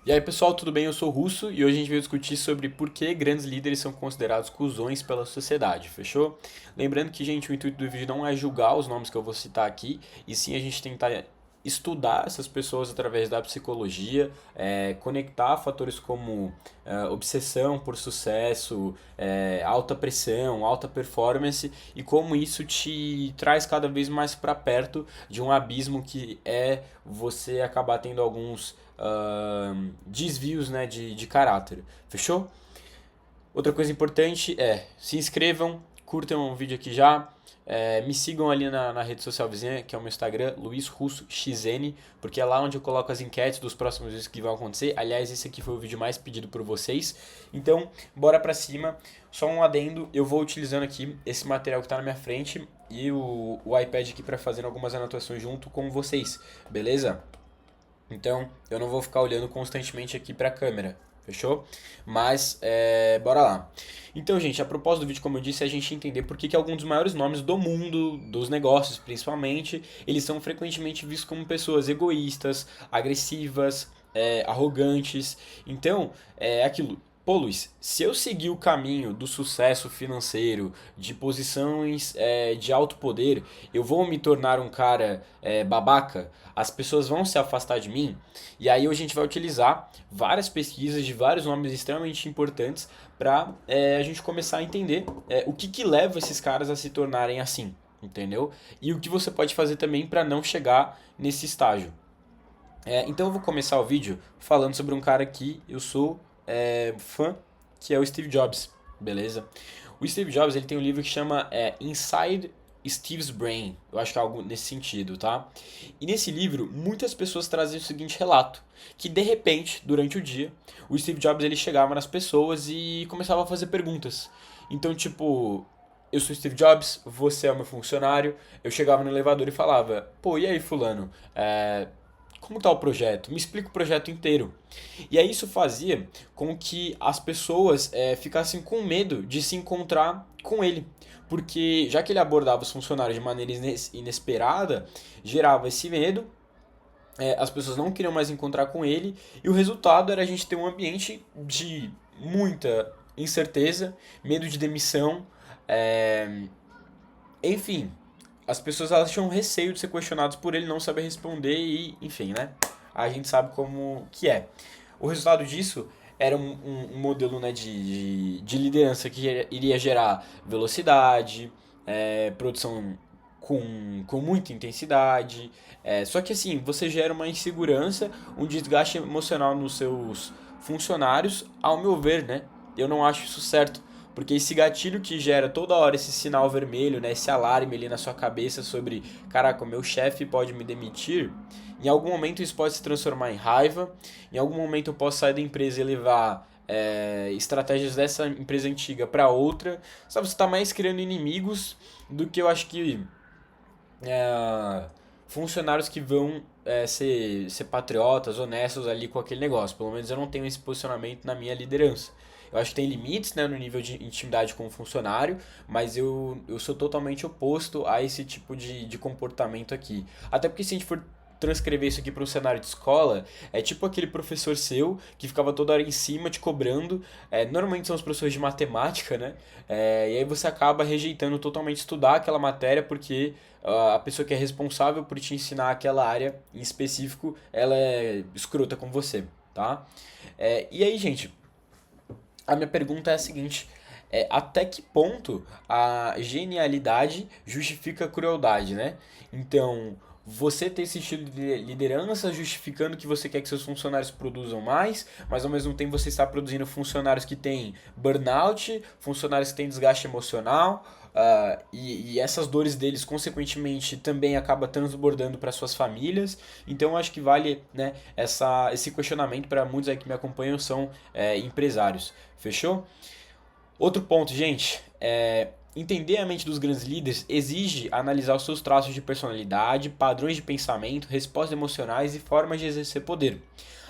E aí pessoal, tudo bem? Eu sou o Russo e hoje a gente vai discutir sobre por que grandes líderes são considerados cuzões pela sociedade, fechou? Lembrando que, gente, o intuito do vídeo não é julgar os nomes que eu vou citar aqui, e sim a gente tentar estudar essas pessoas através da psicologia, conectar fatores como obsessão por sucesso, alta pressão, alta performance e como isso te traz cada vez mais para perto de um abismo que é você acabar tendo alguns desvios, né, de caráter. Fechou? Outra coisa importante é se inscrevam, curtam o vídeo aqui já. Me sigam ali na rede social vizinha, que é o meu Instagram, Luiz Russo XN, porque é lá onde eu coloco as enquetes dos próximos vídeos que vão acontecer. Aliás, esse aqui foi o vídeo mais pedido por vocês. Então, bora pra cima. Só um adendo, eu vou utilizando aqui esse material que tá na minha frente e o iPad aqui para fazer algumas anotações junto com vocês, beleza? Então, eu não vou ficar olhando constantemente aqui para a câmera, fechou? Mas, bora lá. Então, gente, a propósito do vídeo, como eu disse, é a gente entender por que alguns dos maiores nomes do mundo, dos negócios principalmente, eles são frequentemente vistos como pessoas egoístas, agressivas, arrogantes. Então, é aquilo. Pô, Luiz, se eu seguir o caminho do sucesso financeiro, de posições de alto poder, eu vou me tornar um cara babaca? As pessoas vão se afastar de mim? E aí a gente vai utilizar várias pesquisas de vários nomes extremamente importantes para a gente começar a entender o que leva esses caras a se tornarem assim, entendeu? E o que você pode fazer também para não chegar nesse estágio. Então eu vou começar o vídeo falando sobre um cara que eu sou fã, que é o Steve Jobs, beleza? O Steve Jobs ele tem um livro que chama Inside Steve's Brain, eu acho que é algo nesse sentido, tá? E nesse livro muitas pessoas trazem o seguinte relato, que de repente, durante o dia, o Steve Jobs ele chegava nas pessoas e começava a fazer perguntas. Então, tipo, eu sou Steve Jobs, você é o meu funcionário. Eu chegava no elevador e falava, pô, e aí, fulano? Como tá o projeto? Me explica o projeto inteiro. E aí isso fazia com que as pessoas ficassem com medo de se encontrar com ele. Porque já que ele abordava os funcionários de maneira inesperada, gerava esse medo, as pessoas não queriam mais encontrar com ele, e o resultado era a gente ter um ambiente de muita incerteza, medo de demissão, enfim, as pessoas elas tinham receio de ser questionadas por ele não saber responder e, enfim, né? A gente sabe como que é. O resultado disso era um modelo né, de liderança que iria gerar velocidade, produção com muita intensidade. Só que assim, você gera uma insegurança, um desgaste emocional nos seus funcionários, ao meu ver, né? Eu não acho isso certo. Porque esse gatilho que gera toda hora esse sinal vermelho, né, esse alarme ali na sua cabeça sobre, caraca, o meu chefe pode me demitir, em algum momento isso pode se transformar em raiva, em algum momento eu posso sair da empresa e levar estratégias dessa empresa antiga para outra. Sabe, você está mais criando inimigos do que eu acho que é, funcionários que vão ser patriotas, honestos ali com aquele negócio. Pelo menos eu não tenho esse posicionamento na minha liderança. Eu acho que tem limites né, no nível de intimidade com o funcionário, mas eu sou totalmente oposto a esse tipo de comportamento aqui. Até porque se a gente for transcrever isso aqui para um cenário de escola, é tipo aquele professor seu que ficava toda hora em cima te cobrando. Normalmente são os professores de matemática, né? E aí você acaba rejeitando totalmente estudar aquela matéria porque a pessoa que é responsável por te ensinar aquela área em específico, ela é escrota com você, tá? E aí, gente, a minha pergunta é a seguinte: até que ponto a genialidade justifica a crueldade, né? Então, você ter esse estilo de liderança justificando que você quer que seus funcionários produzam mais, mas ao mesmo tempo você está produzindo funcionários que têm burnout, funcionários que têm desgaste emocional, e essas dores deles, consequentemente, também acaba transbordando para suas famílias. Então, eu acho que vale né, esse questionamento para muitos aí que me acompanham são empresários. Fechou? Outro ponto, gente, entender a mente dos grandes líderes exige analisar os seus traços de personalidade, padrões de pensamento, respostas emocionais e formas de exercer poder.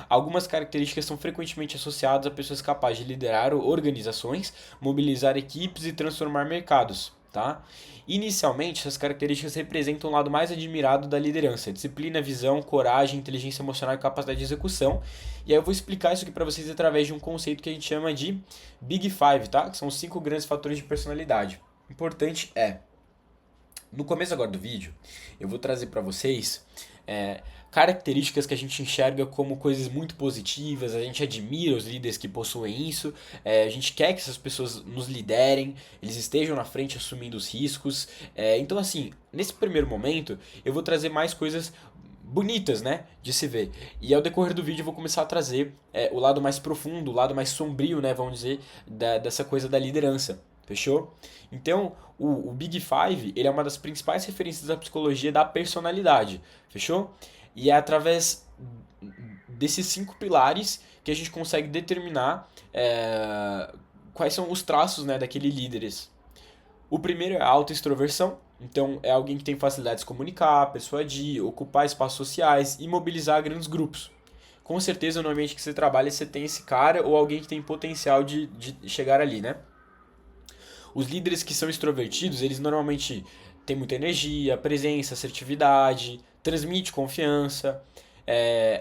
Algumas características são frequentemente associadas a pessoas capazes de liderar organizações, mobilizar equipes e transformar mercados. tá? Inicialmente, essas características representam o lado mais admirado da liderança: disciplina, visão, coragem, inteligência emocional e capacidade de execução. E aí eu vou explicar isso aqui para vocês através de um conceito que a gente chama de Big Five, tá? Que são os 5 grandes fatores de personalidade. O importante é, no começo agora do vídeo, eu vou trazer para vocês características que a gente enxerga como coisas muito positivas, a gente admira os líderes que possuem isso, a gente quer que essas pessoas nos liderem, eles estejam na frente assumindo os riscos. Então, assim, nesse primeiro momento, eu vou trazer mais coisas bonitas, né, de se ver. E ao decorrer do vídeo eu vou começar a trazer o lado mais profundo, o lado mais sombrio, né, vamos dizer, dessa coisa da liderança. Fechou? Então, o Big Five, ele é uma das principais referências da psicologia da personalidade. Fechou? E é através desses 5 pilares que a gente consegue determinar quais são os traços, né, daquele líderes. O primeiro é a autoextroversão. Então, é alguém que tem facilidade de se comunicar, persuadir, ocupar espaços sociais e mobilizar grandes grupos. Com certeza, no ambiente que você trabalha, você tem esse cara ou alguém que tem potencial de chegar ali, né? Os líderes que são extrovertidos, eles normalmente têm muita energia, presença, assertividade, transmite confiança,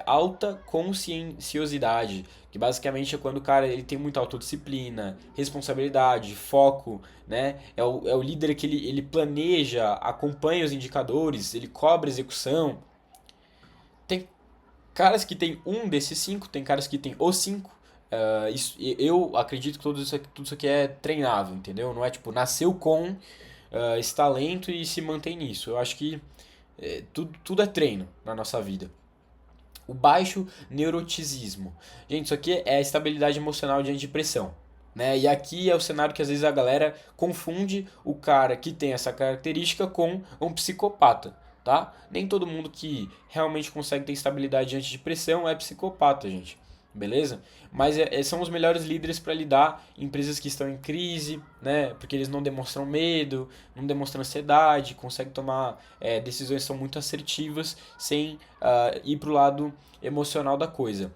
alta conscienciosidade, que basicamente é quando o cara ele tem muita autodisciplina, responsabilidade, foco, né? É o líder que ele planeja, acompanha os indicadores, ele cobra a execução. Tem caras que tem um desses 5, tem caras que tem os 5. Eu acredito que tudo isso aqui é treinável, entendeu? Não é tipo, nasceu com esse talento e se mantém nisso. Eu acho que tudo é treino na nossa vida. O baixo neuroticismo. Gente, isso aqui é a estabilidade emocional diante de pressão. Né? E aqui é o cenário que às vezes a galera confunde o cara que tem essa característica com um psicopata. Tá? Nem todo mundo que realmente consegue ter estabilidade diante de pressão é psicopata, gente. Beleza? Mas são os melhores líderes para lidar em empresas que estão em crise, né? Porque eles não demonstram medo, não demonstram ansiedade, conseguem tomar decisões que são muito assertivas sem ir para o lado emocional da coisa.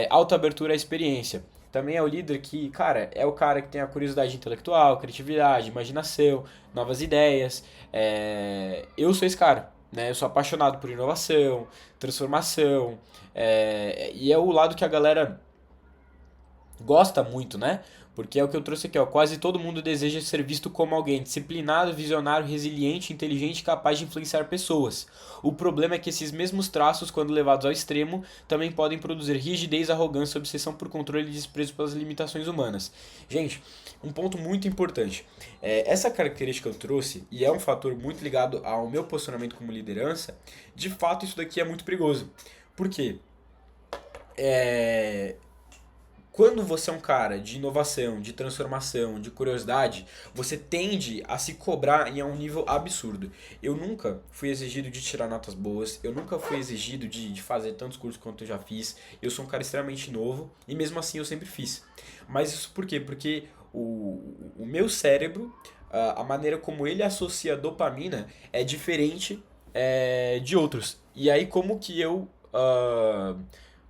Alta abertura à experiência. Também é o líder que, cara, é o cara que tem a curiosidade intelectual, criatividade, imaginação, novas ideias. Eu sou esse cara, né? Eu sou apaixonado por inovação, transformação, e é o lado que a galera gosta muito, né? Porque é o que eu trouxe aqui, ó. Quase todo mundo deseja ser visto como alguém disciplinado, visionário, resiliente, inteligente e capaz de influenciar pessoas. O problema é que esses mesmos traços, quando levados ao extremo, também podem produzir rigidez, arrogância, obsessão por controle e desprezo pelas limitações humanas. Gente, um ponto muito importante. Essa característica que eu trouxe, e é um fator muito ligado ao meu posicionamento como liderança, de fato isso daqui é muito perigoso. Por quê? Quando você é um cara de inovação, de transformação, de curiosidade, você tende a se cobrar em um nível absurdo. Eu nunca fui exigido de tirar notas boas, eu nunca fui exigido de fazer tantos cursos quanto eu já fiz. Eu sou um cara extremamente novo e mesmo assim eu sempre fiz. Mas isso por quê? Porque o meu cérebro, a maneira como ele associa dopamina é diferente de outros. E aí como que eu...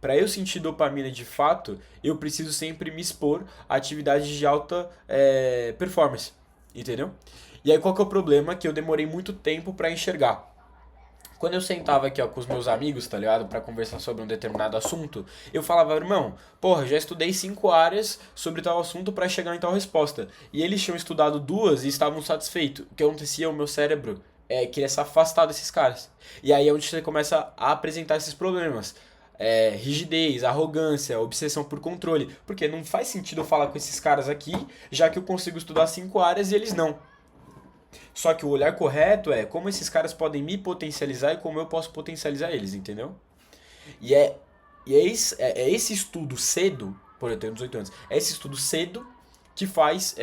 para eu sentir dopamina de fato, eu preciso sempre me expor a atividades de alta performance, entendeu? E aí qual que é o problema? Que eu demorei muito tempo para enxergar. Quando eu sentava aqui ó, com os meus amigos, tá ligado? Pra conversar sobre um determinado assunto, eu falava, irmão, porra, já estudei 5 áreas sobre tal assunto para chegar em tal resposta. E eles tinham estudado 2 e estavam satisfeitos. O que acontecia? O meu cérebro queria se afastar desses caras. E aí é onde você começa a apresentar esses problemas. Rigidez, arrogância, obsessão por controle. Porque não faz sentido eu falar com esses caras aqui, já que eu consigo estudar 5 áreas e eles não. Só que o olhar correto é como esses caras podem me potencializar e como eu posso potencializar eles, entendeu? E esse estudo cedo, por eu tenho 18 anos, é esse estudo cedo que faz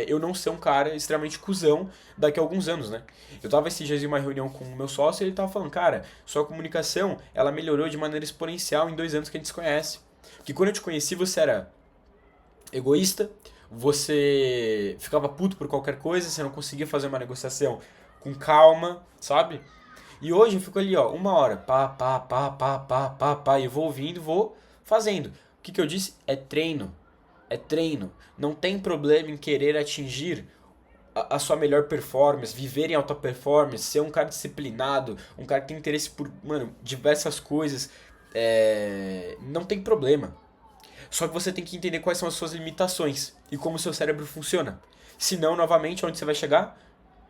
eu não ser um cara extremamente cuzão daqui a alguns anos, né? Eu tava esses dias em uma reunião com o meu sócio e ele tava falando, cara, sua comunicação, ela melhorou de maneira exponencial em 2 anos que a gente se conhece. Porque quando eu te conheci, você era egoísta, você ficava puto por qualquer coisa, você não conseguia fazer uma negociação com calma, sabe? E hoje eu fico ali, ó, 1 hora, pá, e eu vou ouvindo, vou fazendo. O que eu disse? É treino. É treino. Não tem problema em querer atingir a sua melhor performance, viver em alta performance, ser um cara disciplinado, um cara que tem interesse por, mano, diversas coisas, não tem problema. Só que você tem que entender quais são as suas limitações e como o seu cérebro funciona. Senão, novamente, onde você vai chegar?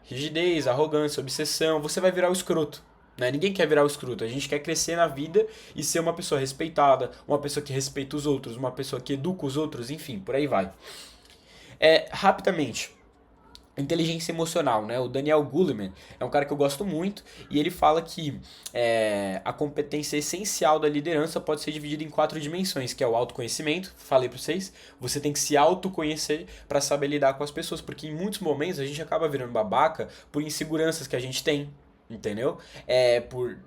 Rigidez, arrogância, obsessão, você vai virar o escroto. Né? Ninguém quer virar o escroto, a gente quer crescer na vida e ser uma pessoa respeitada, uma pessoa que respeita os outros, uma pessoa que educa os outros, enfim, por aí vai. Rapidamente, inteligência emocional, né? O Daniel Goleman é um cara que eu gosto muito e ele fala que a competência essencial da liderança pode ser dividida em 4 dimensões, que é o autoconhecimento, falei para vocês, você tem que se autoconhecer para saber lidar com as pessoas, porque em muitos momentos a gente acaba virando babaca por inseguranças que a gente tem, entendeu? Por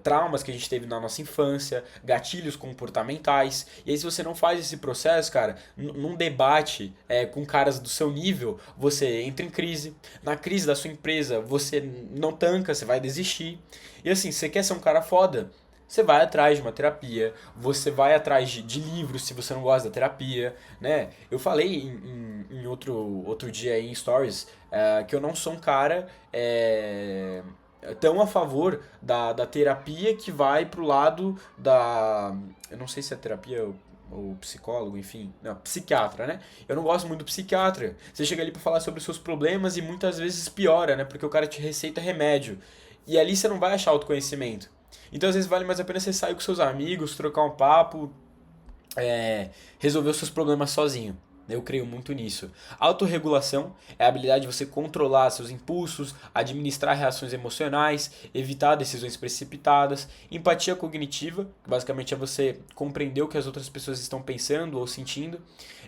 traumas que a gente teve na nossa infância, gatilhos comportamentais. E aí, se você não faz esse processo, cara, num debate com caras do seu nível, você entra em crise. Na crise da sua empresa, você não tanca, você vai desistir. E assim, você quer ser um cara foda? Você vai atrás de uma terapia, você vai atrás de livros se você não gosta da terapia, né? Eu falei em outro dia aí em Stories que eu não sou um cara tão a favor da terapia que vai pro lado da... Eu não sei se é terapia ou psicólogo, enfim, não, psiquiatra, né? Eu não gosto muito do psiquiatra. Você chega ali pra falar sobre os seus problemas e muitas vezes piora, né? Porque o cara te receita remédio. E ali você não vai achar autoconhecimento. Então, às vezes, vale mais a pena você sair com seus amigos, trocar um papo, resolver os seus problemas sozinho. Eu creio muito nisso. Autorregulação é a habilidade de você controlar seus impulsos, administrar reações emocionais, evitar decisões precipitadas. Empatia cognitiva, que basicamente é você compreender o que as outras pessoas estão pensando ou sentindo.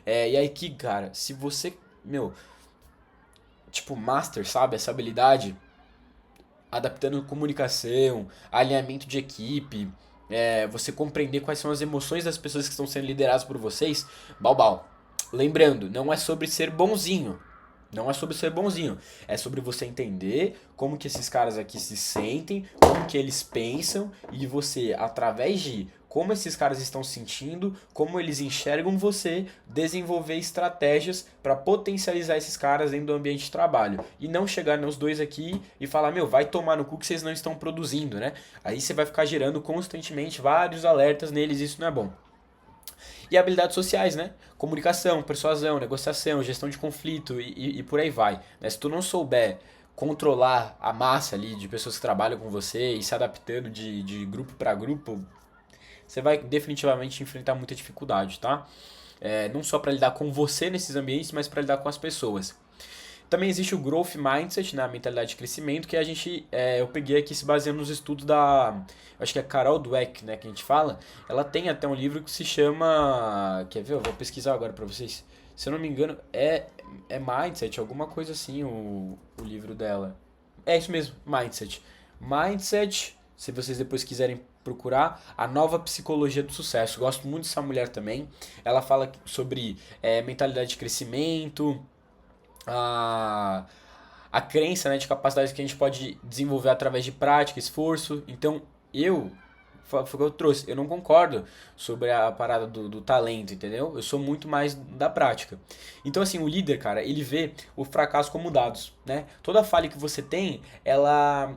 E aí que, cara, se você, tipo, master, sabe, essa habilidade, adaptando comunicação, alinhamento de equipe, você compreender quais são as emoções das pessoas que estão sendo lideradas por vocês, bal. Lembrando, não é sobre ser bonzinho. Não é sobre ser bonzinho. É sobre você entender como que esses caras aqui se sentem, como que eles pensam, e você, através de como esses caras estão se sentindo, como eles enxergam você, desenvolver estratégias para potencializar esses caras dentro do ambiente de trabalho. E não chegar nos dois aqui e falar, vai tomar no cu que vocês não estão produzindo, né? Aí você vai ficar gerando constantemente vários alertas neles, isso não é bom. E habilidades sociais, né? Comunicação, persuasão, negociação, gestão de conflito e por aí vai. Né? Se tu não souber controlar a massa ali de pessoas que trabalham com você e se adaptando de grupo para grupo, você vai definitivamente enfrentar muita dificuldade, tá? Não só para lidar com você nesses ambientes, mas para lidar com as pessoas. Também existe o Growth Mindset, né, a mentalidade de crescimento, que eu peguei aqui se baseando nos estudos acho que é Carol Dweck, né, que a gente fala. Ela tem até um livro que se chama, quer ver, eu vou pesquisar agora para vocês. Se eu não me engano, é Mindset, alguma coisa assim, o livro dela. É isso mesmo, Mindset. Mindset, se vocês depois quiserem procurar, a nova psicologia do sucesso. Gosto muito dessa mulher também. Ela fala sobre mentalidade de crescimento, a crença, né, de capacidades que a gente pode desenvolver através de prática, esforço. Então, foi o que eu trouxe. Eu não concordo sobre a parada do talento, entendeu? Eu sou muito mais da prática. Então, assim, o líder, cara, ele vê o fracasso como dados, né? Toda falha que você tem, ela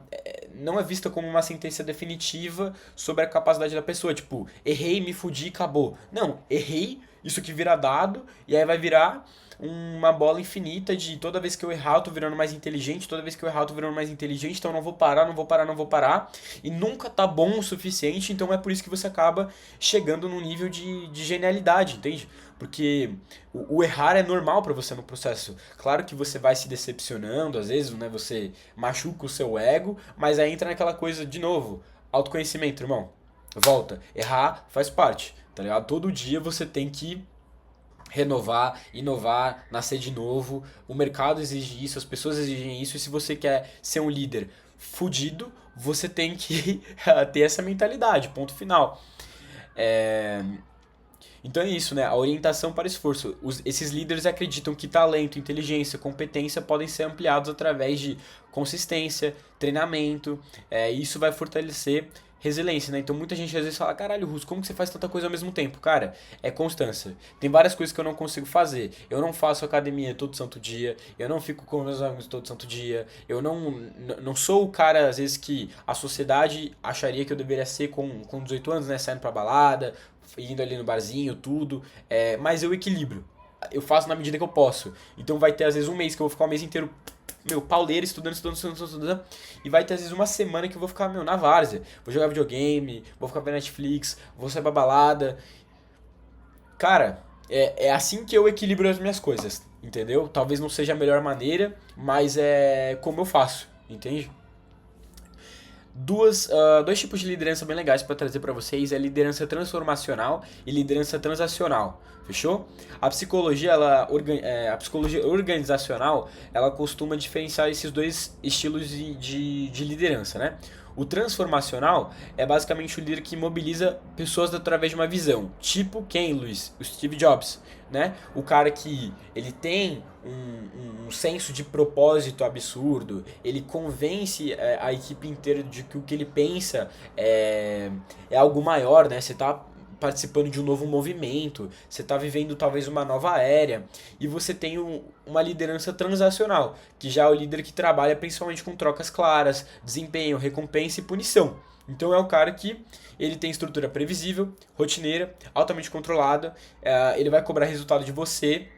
não é vista como uma sentença definitiva sobre a capacidade da pessoa. Tipo, errei, me fudi e acabou. Não, errei, isso aqui vira dado, e aí vai virar uma bola infinita de toda vez que eu errar eu tô virando mais inteligente, toda vez que eu errar eu tô virando mais inteligente, então eu não vou parar, e nunca tá bom o suficiente, então é por isso que você acaba chegando num nível de genialidade, entende? Porque o errar é normal pra você no processo. Claro que você vai se decepcionando, às vezes, né, você machuca o seu ego, mas aí entra naquela coisa, de novo, autoconhecimento, irmão. Volta, errar faz parte, tá ligado? Todo dia você tem que renovar, inovar, nascer de novo. O mercado exige isso, as pessoas exigem isso, e se você quer ser um líder fudido, você tem que ter essa mentalidade, ponto final. Então é isso, né? A orientação para esforço. Esses líderes acreditam que talento, inteligência, competência podem ser ampliados através de consistência, treinamento. Isso vai fortalecer resiliência, né? Então muita gente às vezes fala, caralho, Russo, como que você faz tanta coisa ao mesmo tempo? Cara, é constância. Tem várias coisas que eu não consigo fazer. Eu não faço academia todo santo dia, eu não fico com meus amigos todo santo dia, eu não sou o cara, às vezes, que a sociedade acharia que eu deveria ser com 18 anos, né? Saindo pra balada, indo ali no barzinho, tudo. Mas eu equilibro. Eu faço na medida que eu posso. Então vai ter, às vezes, um mês que eu vou ficar o mês inteiro pauleiro, estudando. E vai ter às vezes uma semana que eu vou ficar, na várzea. Vou jogar videogame, vou ficar vendo Netflix, vou sair pra balada. Cara, é assim que eu equilibro as minhas coisas, entendeu? Talvez não seja a melhor maneira, mas é como eu faço, entende? Dois tipos de liderança bem legais para trazer para vocês é liderança transformacional e liderança transacional, fechou? A psicologia organizacional ela costuma diferenciar esses dois estilos de liderança, né? O transformacional é basicamente o líder que mobiliza pessoas através de uma visão, tipo quem, Luiz? O Steve Jobs, né? O cara que ele tem um senso de propósito absurdo, ele convence a equipe inteira de que o que ele pensa é algo maior, né? Você tá participando de um novo movimento, você está vivendo talvez uma nova era, e você tem uma liderança transacional, que já é o líder que trabalha principalmente com trocas claras, desempenho, recompensa e punição. Então é um cara que ele tem estrutura previsível, rotineira, altamente controlada, ele vai cobrar resultado de você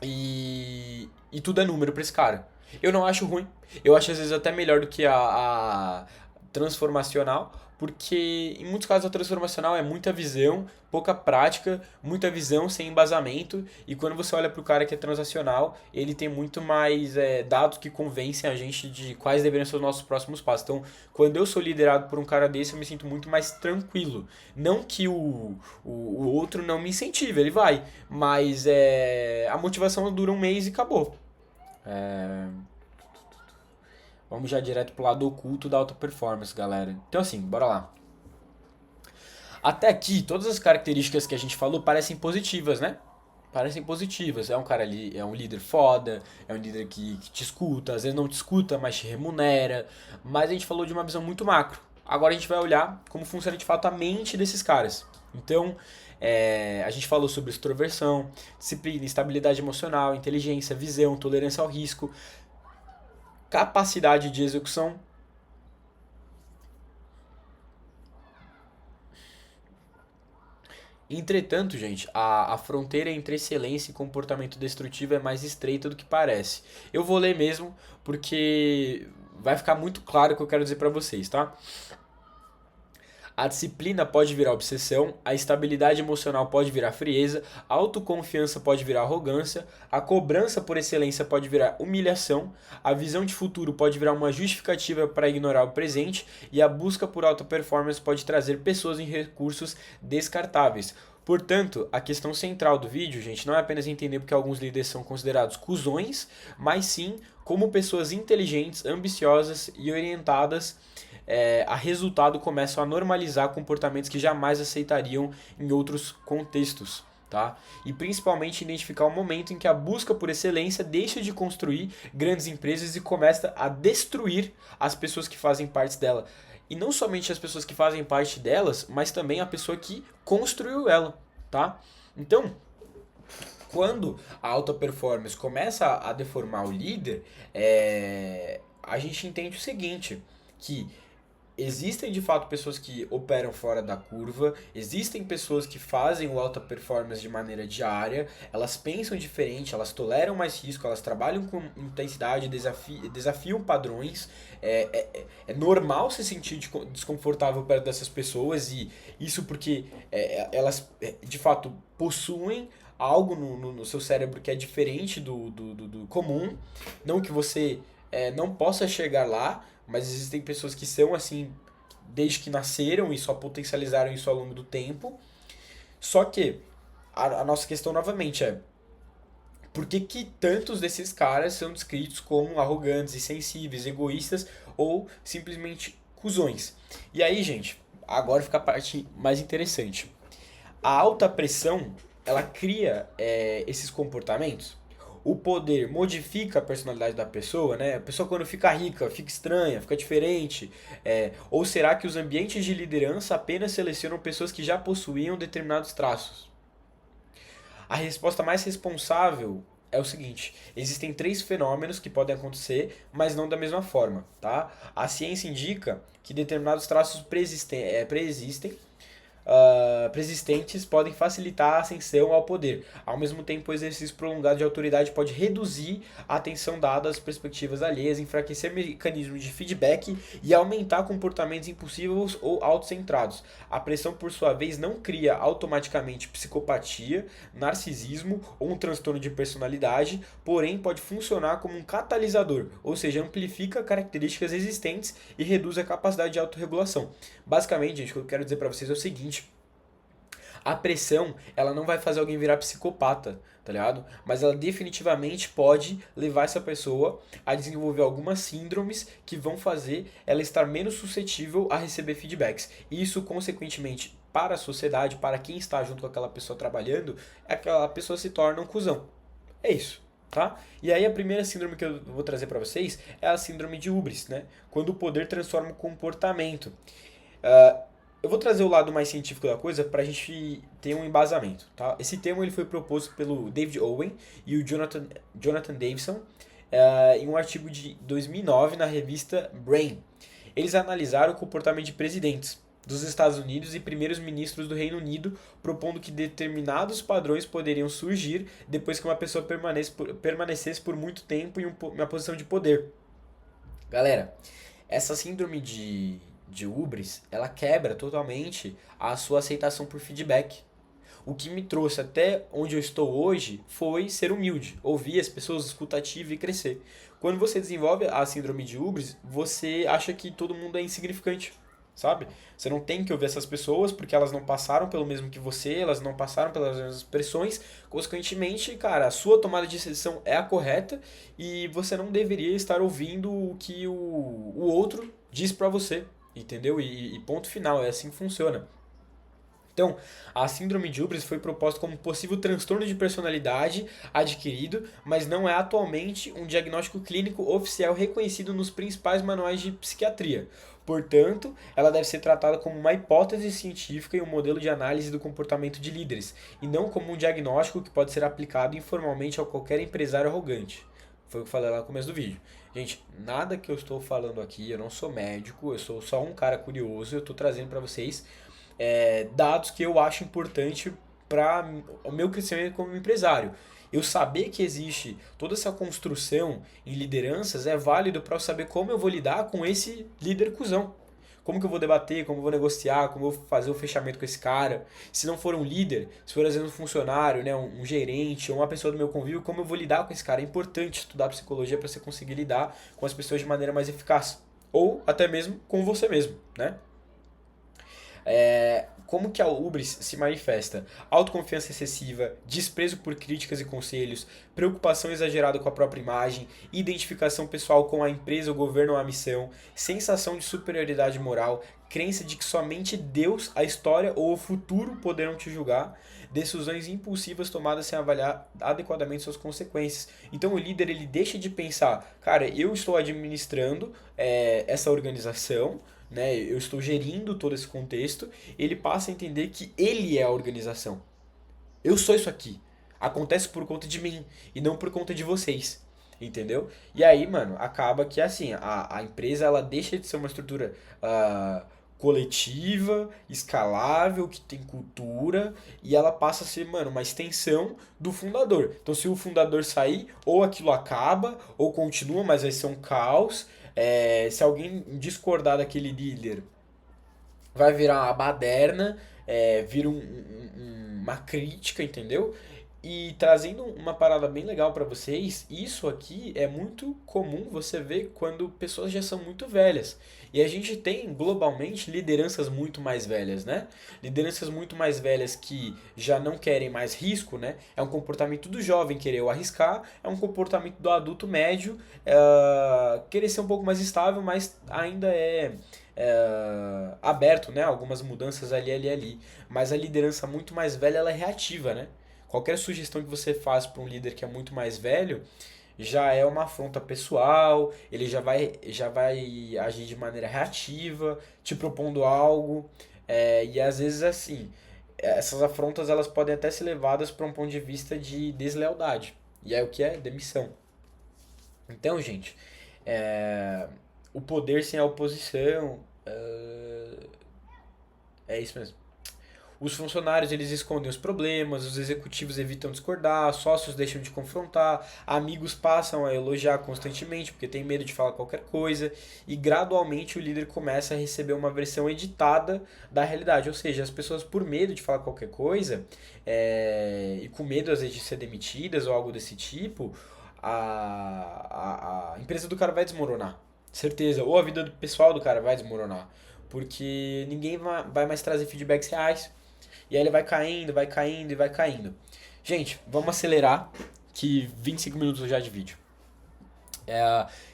e tudo é número para esse cara. Eu não acho ruim, eu acho às vezes até melhor do que a transformacional, porque em muitos casos a transformacional é muita visão, pouca prática, muita visão sem embasamento, e quando você olha para o cara que é transacional, ele tem muito mais dados que convencem a gente de quais deveriam ser os nossos próximos passos. Então, quando eu sou liderado por um cara desse, eu me sinto muito mais tranquilo. Não que o outro não me incentive, ele vai, mas a motivação dura um mês e acabou. É, Vamos já direto pro lado oculto da alta performance, galera. Então assim, bora lá. Até aqui, todas as características que a gente falou parecem positivas, né? Parecem positivas. É um cara ali, é um líder foda, é um líder que te escuta, às vezes não te escuta, mas te remunera. Mas a gente falou de uma visão muito macro. Agora a gente vai olhar como funciona de fato a mente desses caras. Então, a gente falou sobre extroversão, disciplina, estabilidade emocional, inteligência, visão, tolerância ao risco, capacidade de execução. Entretanto, gente, a fronteira entre excelência e comportamento destrutivo é mais estreita do que parece. Eu vou ler mesmo porque vai ficar muito claro o que eu quero dizer pra vocês, tá? A disciplina pode virar obsessão, a estabilidade emocional pode virar frieza, a autoconfiança pode virar arrogância, a cobrança por excelência pode virar humilhação, a visão de futuro pode virar uma justificativa para ignorar o presente e a busca por alta performance pode trazer pessoas em recursos descartáveis. Portanto, a questão central do vídeo, gente, não é apenas entender porque alguns líderes são considerados cuzões, mas sim como pessoas inteligentes, ambiciosas e orientadas a resultado começam a normalizar comportamentos que jamais aceitariam em outros contextos. Tá? E principalmente identificar o momento em que a busca por excelência deixa de construir grandes empresas e começa a destruir as pessoas que fazem parte dela. E não somente as pessoas que fazem parte delas, mas também a pessoa que construiu ela. Tá? Então, quando a alta performance começa a deformar o líder, a gente entende o seguinte, que existem de fato pessoas que operam fora da curva, existem pessoas que fazem o alta performance de maneira diária, elas pensam diferente, elas toleram mais risco, elas trabalham com intensidade, desafiam padrões. É normal se sentir desconfortável perto dessas pessoas, e isso porque elas de fato possuem algo no seu cérebro que é diferente do comum. Não que você não possa chegar lá, mas existem pessoas que são assim desde que nasceram e só potencializaram isso ao longo do tempo. Só que a nossa questão novamente é: por que que tantos desses caras são descritos como arrogantes, insensíveis, egoístas ou simplesmente cuzões? E aí, gente, agora fica a parte mais interessante. A alta pressão, ela cria esses comportamentos. o poder modifica a personalidade da pessoa, né? A pessoa quando fica rica, fica estranha, fica diferente. Ou será que os ambientes de liderança apenas selecionam pessoas que já possuíam determinados traços? A resposta mais responsável é o seguinte: existem três fenômenos que podem acontecer, mas não da mesma forma, tá? A ciência indica que determinados traços persistentes podem facilitar a ascensão ao poder. Ao mesmo tempo, o exercício prolongado de autoridade pode reduzir a atenção dada às perspectivas alheias, enfraquecer mecanismos de feedback e aumentar comportamentos impulsivos ou autocentrados. A pressão, por sua vez, não cria automaticamente psicopatia, narcisismo ou um transtorno de personalidade, porém pode funcionar como um catalisador, ou seja, amplifica características existentes e reduz a capacidade de autorregulação. Basicamente, gente, o que eu quero dizer para vocês é o seguinte: a pressão, ela não vai fazer alguém virar psicopata, tá ligado? Mas ela definitivamente pode levar essa pessoa a desenvolver algumas síndromes que vão fazer ela estar menos suscetível a receber feedbacks. E isso, consequentemente, para a sociedade, para quem está junto com aquela pessoa trabalhando, aquela pessoa se torna um cuzão. É isso. Tá? E aí a primeira síndrome que eu vou trazer para vocês é a síndrome de hubris, né? Quando o poder transforma o comportamento. Eu vou trazer o lado mais científico da coisa para a gente ter um embasamento. Tá? Esse termo ele foi proposto pelo David Owen e o Jonathan Davidson em um artigo de 2009 na revista Brain. Eles analisaram o comportamento de presidentes dos Estados Unidos e primeiros ministros do Reino Unido, propondo que determinados padrões poderiam surgir depois que uma pessoa permanecesse por muito tempo em uma posição de poder. Galera, essa síndrome de hubris, ela quebra totalmente a sua aceitação por feedback. O que me trouxe até onde eu estou hoje foi ser humilde, ouvir as pessoas, escutativo e crescer. Quando você desenvolve a síndrome de hubris, você acha que todo mundo é insignificante, sabe? Você não tem que ouvir essas pessoas porque elas não passaram pelo mesmo que você, elas não passaram pelas mesmas pressões. Consequentemente, cara, a sua tomada de decisão é a correta e você não deveria estar ouvindo o que o outro diz pra você. Entendeu? E ponto final, é assim que funciona. Então, a síndrome de hubris foi proposta como possível transtorno de personalidade adquirido, mas não é atualmente um diagnóstico clínico oficial reconhecido nos principais manuais de psiquiatria. Portanto, ela deve ser tratada como uma hipótese científica e um modelo de análise do comportamento de líderes, e não como um diagnóstico que pode ser aplicado informalmente a qualquer empresário arrogante. Foi o que eu falei lá no começo do vídeo. Gente, nada que eu estou falando aqui, eu não sou médico, eu sou só um cara curioso, eu estou trazendo para vocês dados que eu acho importante para o meu crescimento como empresário. Eu saber que existe toda essa construção em lideranças é válido para eu saber como eu vou lidar com esse líder cuzão. Como que eu vou debater, como eu vou negociar, como eu vou fazer o fechamento com esse cara. Se não for um líder, se for às vezes um funcionário, né, um gerente ou uma pessoa do meu convívio, como eu vou lidar com esse cara. É importante estudar psicologia para você conseguir lidar com as pessoas de maneira mais eficaz. Ou até mesmo com você mesmo, né? Como que a hubris se manifesta? Autoconfiança excessiva, desprezo por críticas e conselhos, preocupação exagerada com a própria imagem, identificação pessoal com a empresa, o governo ou a missão, sensação de superioridade moral, crença de que somente Deus, a história ou o futuro poderão te julgar, decisões impulsivas tomadas sem avaliar adequadamente suas consequências. Então o líder ele deixa de pensar, cara, eu estou administrando essa organização, né? Eu estou gerindo todo esse contexto, ele passa a entender que ele é a organização. Eu sou isso aqui. Acontece por conta de mim e não por conta de vocês. Entendeu? E aí, mano, acaba que assim, a empresa ela deixa de ser uma estrutura coletiva, escalável, que tem cultura, e ela passa a ser, mano, uma extensão do fundador. Então, se o fundador sair, ou aquilo acaba, ou continua, mas vai ser um caos. Se alguém discordar daquele líder, vai virar uma baderna, vira uma crítica, entendeu? E trazendo uma parada bem legal pra vocês, isso aqui é muito comum você ver quando pessoas já são muito velhas. E a gente tem globalmente lideranças muito mais velhas, né? Lideranças muito mais velhas que já não querem mais risco, né? É um comportamento do jovem querer o arriscar, é um comportamento do adulto médio querer ser um pouco mais estável, mas ainda aberto, né? Algumas mudanças ali. Mas a liderança muito mais velha ela é reativa, né? Qualquer sugestão que você faz para um líder que é muito mais velho já é uma afronta pessoal, ele já vai agir de maneira reativa, te propondo algo, e às vezes assim, essas afrontas elas podem até ser levadas para um ponto de vista de deslealdade. E aí o que é? Demissão. Então, gente, é, o poder sem a oposição é isso mesmo. Os funcionários eles escondem os problemas, os executivos evitam discordar, sócios deixam de confrontar, amigos passam a elogiar constantemente porque tem medo de falar qualquer coisa e gradualmente o líder começa a receber uma versão editada da realidade. Ou seja, as pessoas por medo de falar qualquer coisa e com medo às vezes de ser demitidas ou algo desse tipo, a empresa do cara vai desmoronar. Certeza. Ou a vida do pessoal do cara vai desmoronar. Porque ninguém vai mais trazer feedbacks reais. E aí ele vai caindo, vai caindo e vai caindo. Gente, vamos acelerar, que 25 minutos já de vídeo.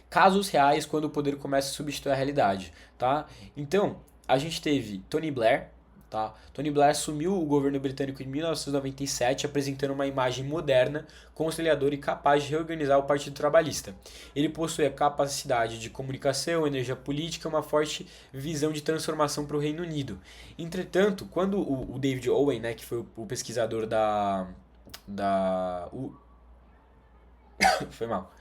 Casos reais quando o poder começa a substituir a realidade, tá? Então, a gente teve Tony Blair, tá? Tony Blair assumiu o governo britânico em 1997, apresentando uma imagem moderna, conciliadora e capaz de reorganizar o Partido Trabalhista. Ele possuía capacidade de comunicação, energia política e uma forte visão de transformação para o Reino Unido. Entretanto, quando o David Owen, né, que foi o pesquisador foi mal,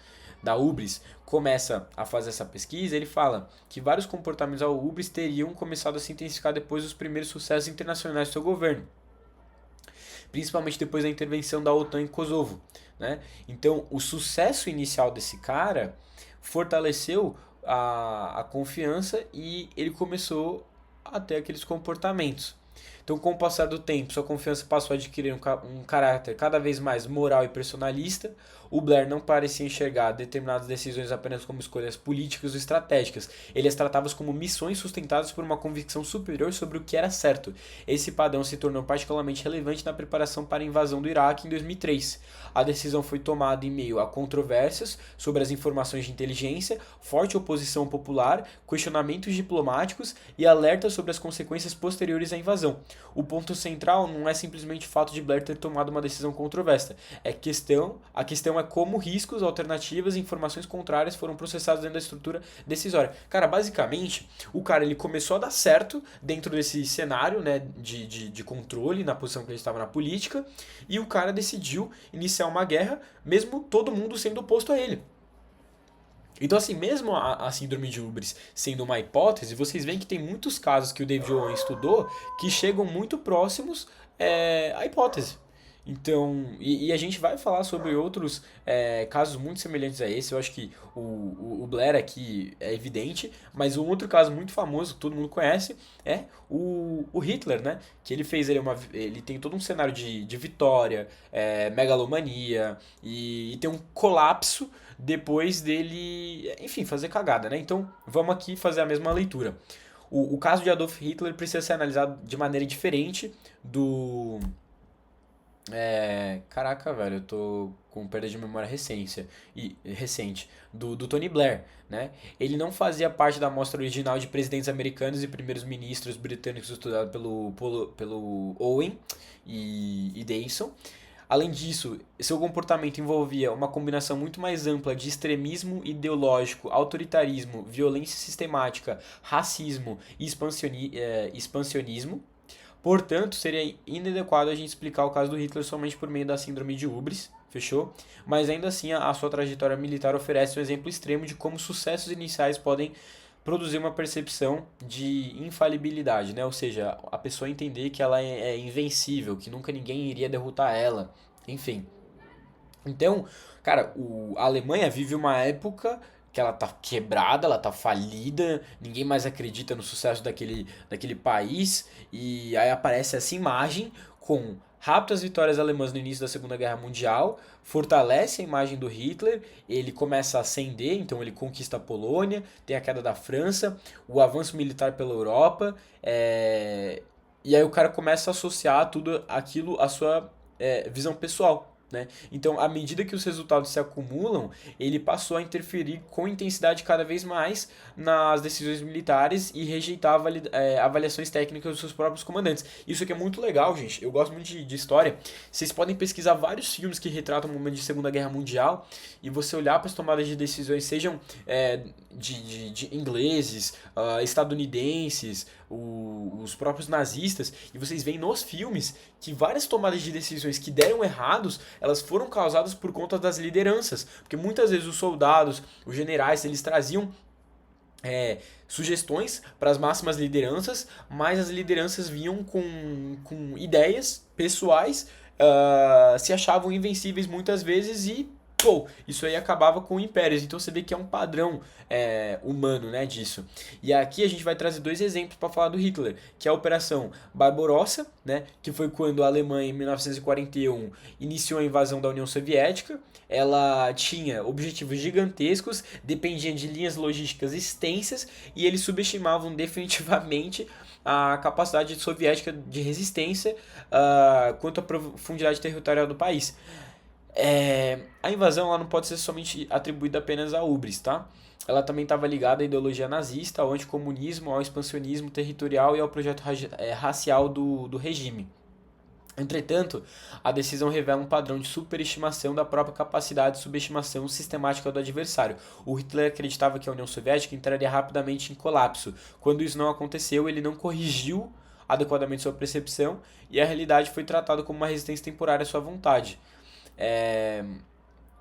da Ubris, começa a fazer essa pesquisa, ele fala que vários comportamentos da Ubris teriam começado a se intensificar depois dos primeiros sucessos internacionais do seu governo, principalmente depois da intervenção da OTAN em Kosovo, né? Então, o sucesso inicial desse cara fortaleceu a confiança e ele começou a ter aqueles comportamentos. Então, com o passar do tempo, sua confiança passou a adquirir um caráter cada vez mais moral e personalista. O Blair não parecia enxergar determinadas decisões apenas como escolhas políticas ou estratégicas. Ele as tratava como missões sustentadas por uma convicção superior sobre o que era certo. Esse padrão se tornou particularmente relevante na preparação para a invasão do Iraque em 2003. A decisão foi tomada em meio a controvérsias sobre as informações de inteligência, forte oposição popular, questionamentos diplomáticos e alertas sobre as consequências posteriores à invasão. O ponto central não é simplesmente o fato de Blair ter tomado uma decisão controversa. A questão é como riscos, alternativas e informações contrárias foram processados dentro da estrutura decisória. Cara, basicamente, o cara ele começou a dar certo dentro desse cenário, né, de controle na posição que ele estava na política, e o cara decidiu iniciar uma guerra, mesmo todo mundo sendo oposto a ele. Então, assim, mesmo a síndrome de Ubris sendo uma hipótese, vocês veem que tem muitos casos que o David Owen estudou que chegam muito próximos à hipótese. Então, e a gente vai falar sobre outros casos muito semelhantes a esse. Eu acho que o Blair aqui é evidente, mas um outro caso muito famoso que todo mundo conhece é o Hitler, né? Que ele fez ele tem todo um cenário de vitória, megalomania e tem um colapso depois dele, enfim, fazer cagada, né? Então, vamos aqui fazer a mesma leitura. O caso de Adolf Hitler precisa ser analisado de maneira diferente do caraca, velho, eu tô com perda de memória recente do Tony Blair, né? Ele não fazia parte da amostra original de presidentes americanos e primeiros ministros britânicos estudado pelo Owen e Dayson. Além disso, seu comportamento envolvia uma combinação muito mais ampla de extremismo ideológico, autoritarismo, violência sistemática, racismo e expansionismo. Portanto, seria inadequado a gente explicar o caso do Hitler somente por meio da síndrome de Ubris, fechou? Mas ainda assim, a sua trajetória militar oferece um exemplo extremo de como sucessos iniciais podem produzir uma percepção de infalibilidade, né? Ou seja, a pessoa entender que ela é invencível, que nunca ninguém iria derrotar ela, enfim. Então, cara, a Alemanha vive uma época que ela tá quebrada, ela tá falida, ninguém mais acredita no sucesso daquele país, e aí aparece essa imagem com rápidas vitórias alemãs no início da Segunda Guerra Mundial, fortalece a imagem do Hitler, ele começa a ascender, então ele conquista a Polônia, tem a queda da França, o avanço militar pela Europa, e aí o cara começa a associar tudo aquilo à sua visão pessoal. né? Então, à medida que os resultados se acumulam, ele passou a interferir com intensidade cada vez mais nas decisões militares e rejeitar avaliações técnicas dos seus próprios comandantes. Isso aqui é muito legal, gente. Eu gosto muito de história. Vocês podem pesquisar vários filmes que retratam o momento de Segunda Guerra Mundial e você olhar para as tomadas de decisões, sejam de ingleses, estadunidenses, os próprios nazistas, e vocês veem nos filmes que várias tomadas de decisões que deram errados, elas foram causadas por conta das lideranças, porque muitas vezes os soldados, os generais, eles traziam sugestões para as máximas lideranças, mas as lideranças vinham com ideias pessoais, se achavam invencíveis muitas vezes e pô, isso aí acabava com impérios. Então você vê que é um padrão humano, né, disso. E aqui a gente vai trazer dois exemplos para falar do Hitler, que é a Operação Barbarossa, né, que foi quando a Alemanha, em 1941, iniciou a invasão da União Soviética. Ela tinha objetivos gigantescos, dependia de linhas logísticas extensas e eles subestimavam definitivamente a capacidade soviética de resistência quanto à profundidade territorial do país. A invasão ela não pode ser somente atribuída apenas a ubris, tá? Ela também estava ligada à ideologia nazista, ao anticomunismo, ao expansionismo territorial e ao projeto racial do regime. Entretanto, a decisão revela um padrão de superestimação da própria capacidade de subestimação sistemática do adversário. O Hitler acreditava que a União Soviética entraria rapidamente em colapso. Quando isso não aconteceu, ele não corrigiu adequadamente sua percepção e a realidade foi tratada como uma resistência temporária à sua vontade.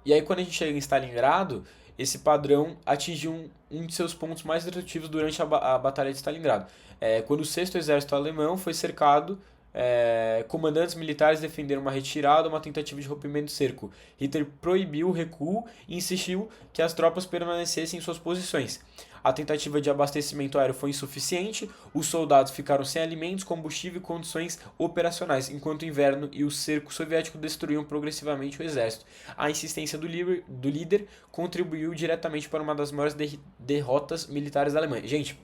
E aí quando a gente chega em Stalingrado, esse padrão atingiu um de seus pontos mais atrativos durante a Batalha de Stalingrado. Quando o sexto exército alemão foi cercado, comandantes militares defenderam uma retirada, uma tentativa de rompimento do cerco. Hitler proibiu o recuo e insistiu que as tropas permanecessem em suas posições. A tentativa de abastecimento aéreo foi insuficiente, os soldados ficaram sem alimentos, combustível e condições operacionais, enquanto o inverno e o cerco soviético destruíam progressivamente o exército. A insistência do líder contribuiu diretamente para uma das maiores derrotas militares da Alemanha. Gente,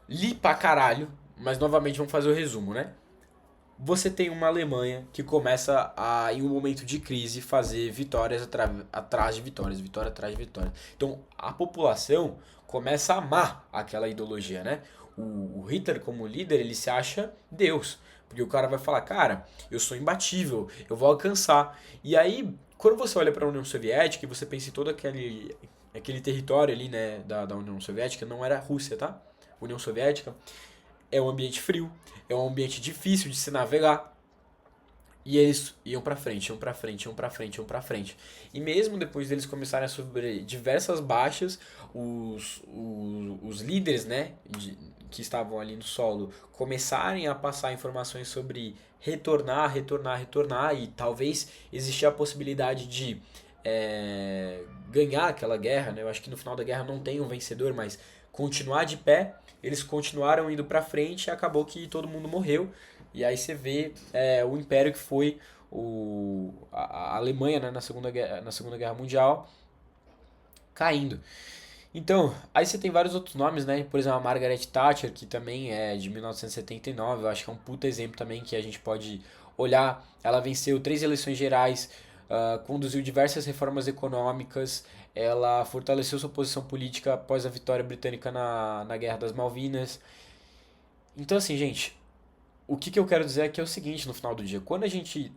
li pra caralho, mas novamente vamos fazer o resumo, né? Você tem uma Alemanha que começa a, em um momento de crise, fazer vitórias atrás de vitórias, vitória atrás de vitória. Então a população começa a amar aquela ideologia, né? O Hitler, como líder, ele se acha Deus. Porque o cara vai falar, cara, eu sou imbatível, eu vou alcançar. E aí, quando você olha para a União Soviética e você pensa em todo aquele território ali, né, da União Soviética, não era a Rússia, tá? União Soviética é um ambiente frio, é um ambiente difícil de se navegar. E eles iam pra frente, iam pra frente, iam pra frente, iam pra frente. E mesmo depois deles começarem a sofrer diversas baixas, os líderes, né, que estavam ali no solo, começarem a passar informações sobre retornar, e talvez existia a possibilidade de ganhar aquela guerra, né? Eu acho que no final da guerra não tem um vencedor, mas continuar de pé. Eles continuaram indo pra frente e acabou que todo mundo morreu. E aí você vê o império que foi a Alemanha, né, na Segunda Guerra Mundial caindo. Então, aí você tem vários outros nomes, né? Por exemplo, a Margaret Thatcher, que também é de 1979, eu acho que é um puta exemplo também que a gente pode olhar. Ela venceu 3 eleições gerais, conduziu diversas reformas econômicas, ela fortaleceu sua posição política após a vitória britânica na Guerra das Malvinas. Então, assim, gente, o que eu quero dizer aqui é o seguinte, no final do dia, quando a gente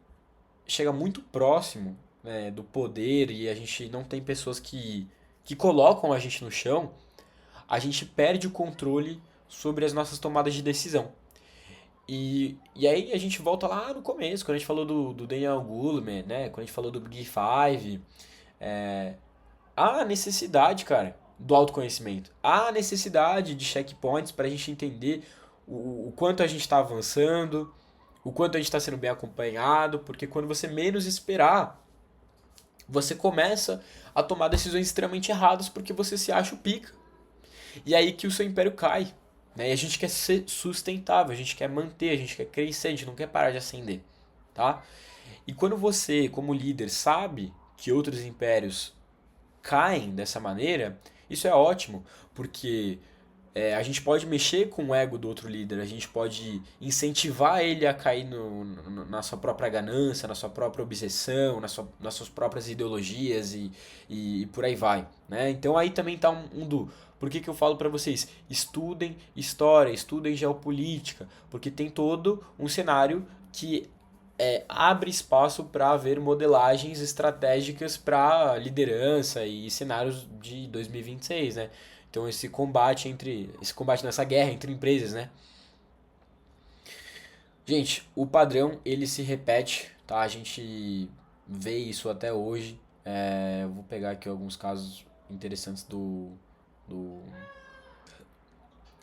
chega muito próximo, né, do poder e a gente não tem pessoas que colocam a gente no chão, a gente perde o controle sobre as nossas tomadas de decisão. E aí a gente volta lá no começo, quando a gente falou do Daniel Goleman, né, quando a gente falou do Big Five, há necessidade, cara, do autoconhecimento. Há necessidade de checkpoints para a gente entender o quanto a gente está avançando, o quanto a gente está sendo bem acompanhado, porque quando você menos esperar, você começa a tomar decisões extremamente erradas porque você se acha o pica. E é aí que o seu império cai. Né? E a gente quer ser sustentável, a gente quer manter, a gente quer crescer, a gente não quer parar de ascender. Tá? E quando você, como líder, sabe que outros impérios caem dessa maneira, isso é ótimo, porque A gente pode mexer com o ego do outro líder, a gente pode incentivar ele a cair na sua própria ganância, na sua própria obsessão, nas suas próprias ideologias e por aí vai, né? Então aí também tá Por que que eu falo para vocês? Estudem história, estudem geopolítica, porque tem todo um cenário que abre espaço para haver modelagens estratégicas para liderança e cenários de 2026, né? Então esse combate nessa guerra entre empresas, né? Gente, o padrão ele se repete, tá? A gente vê isso até hoje. Eu vou pegar aqui alguns casos interessantes do...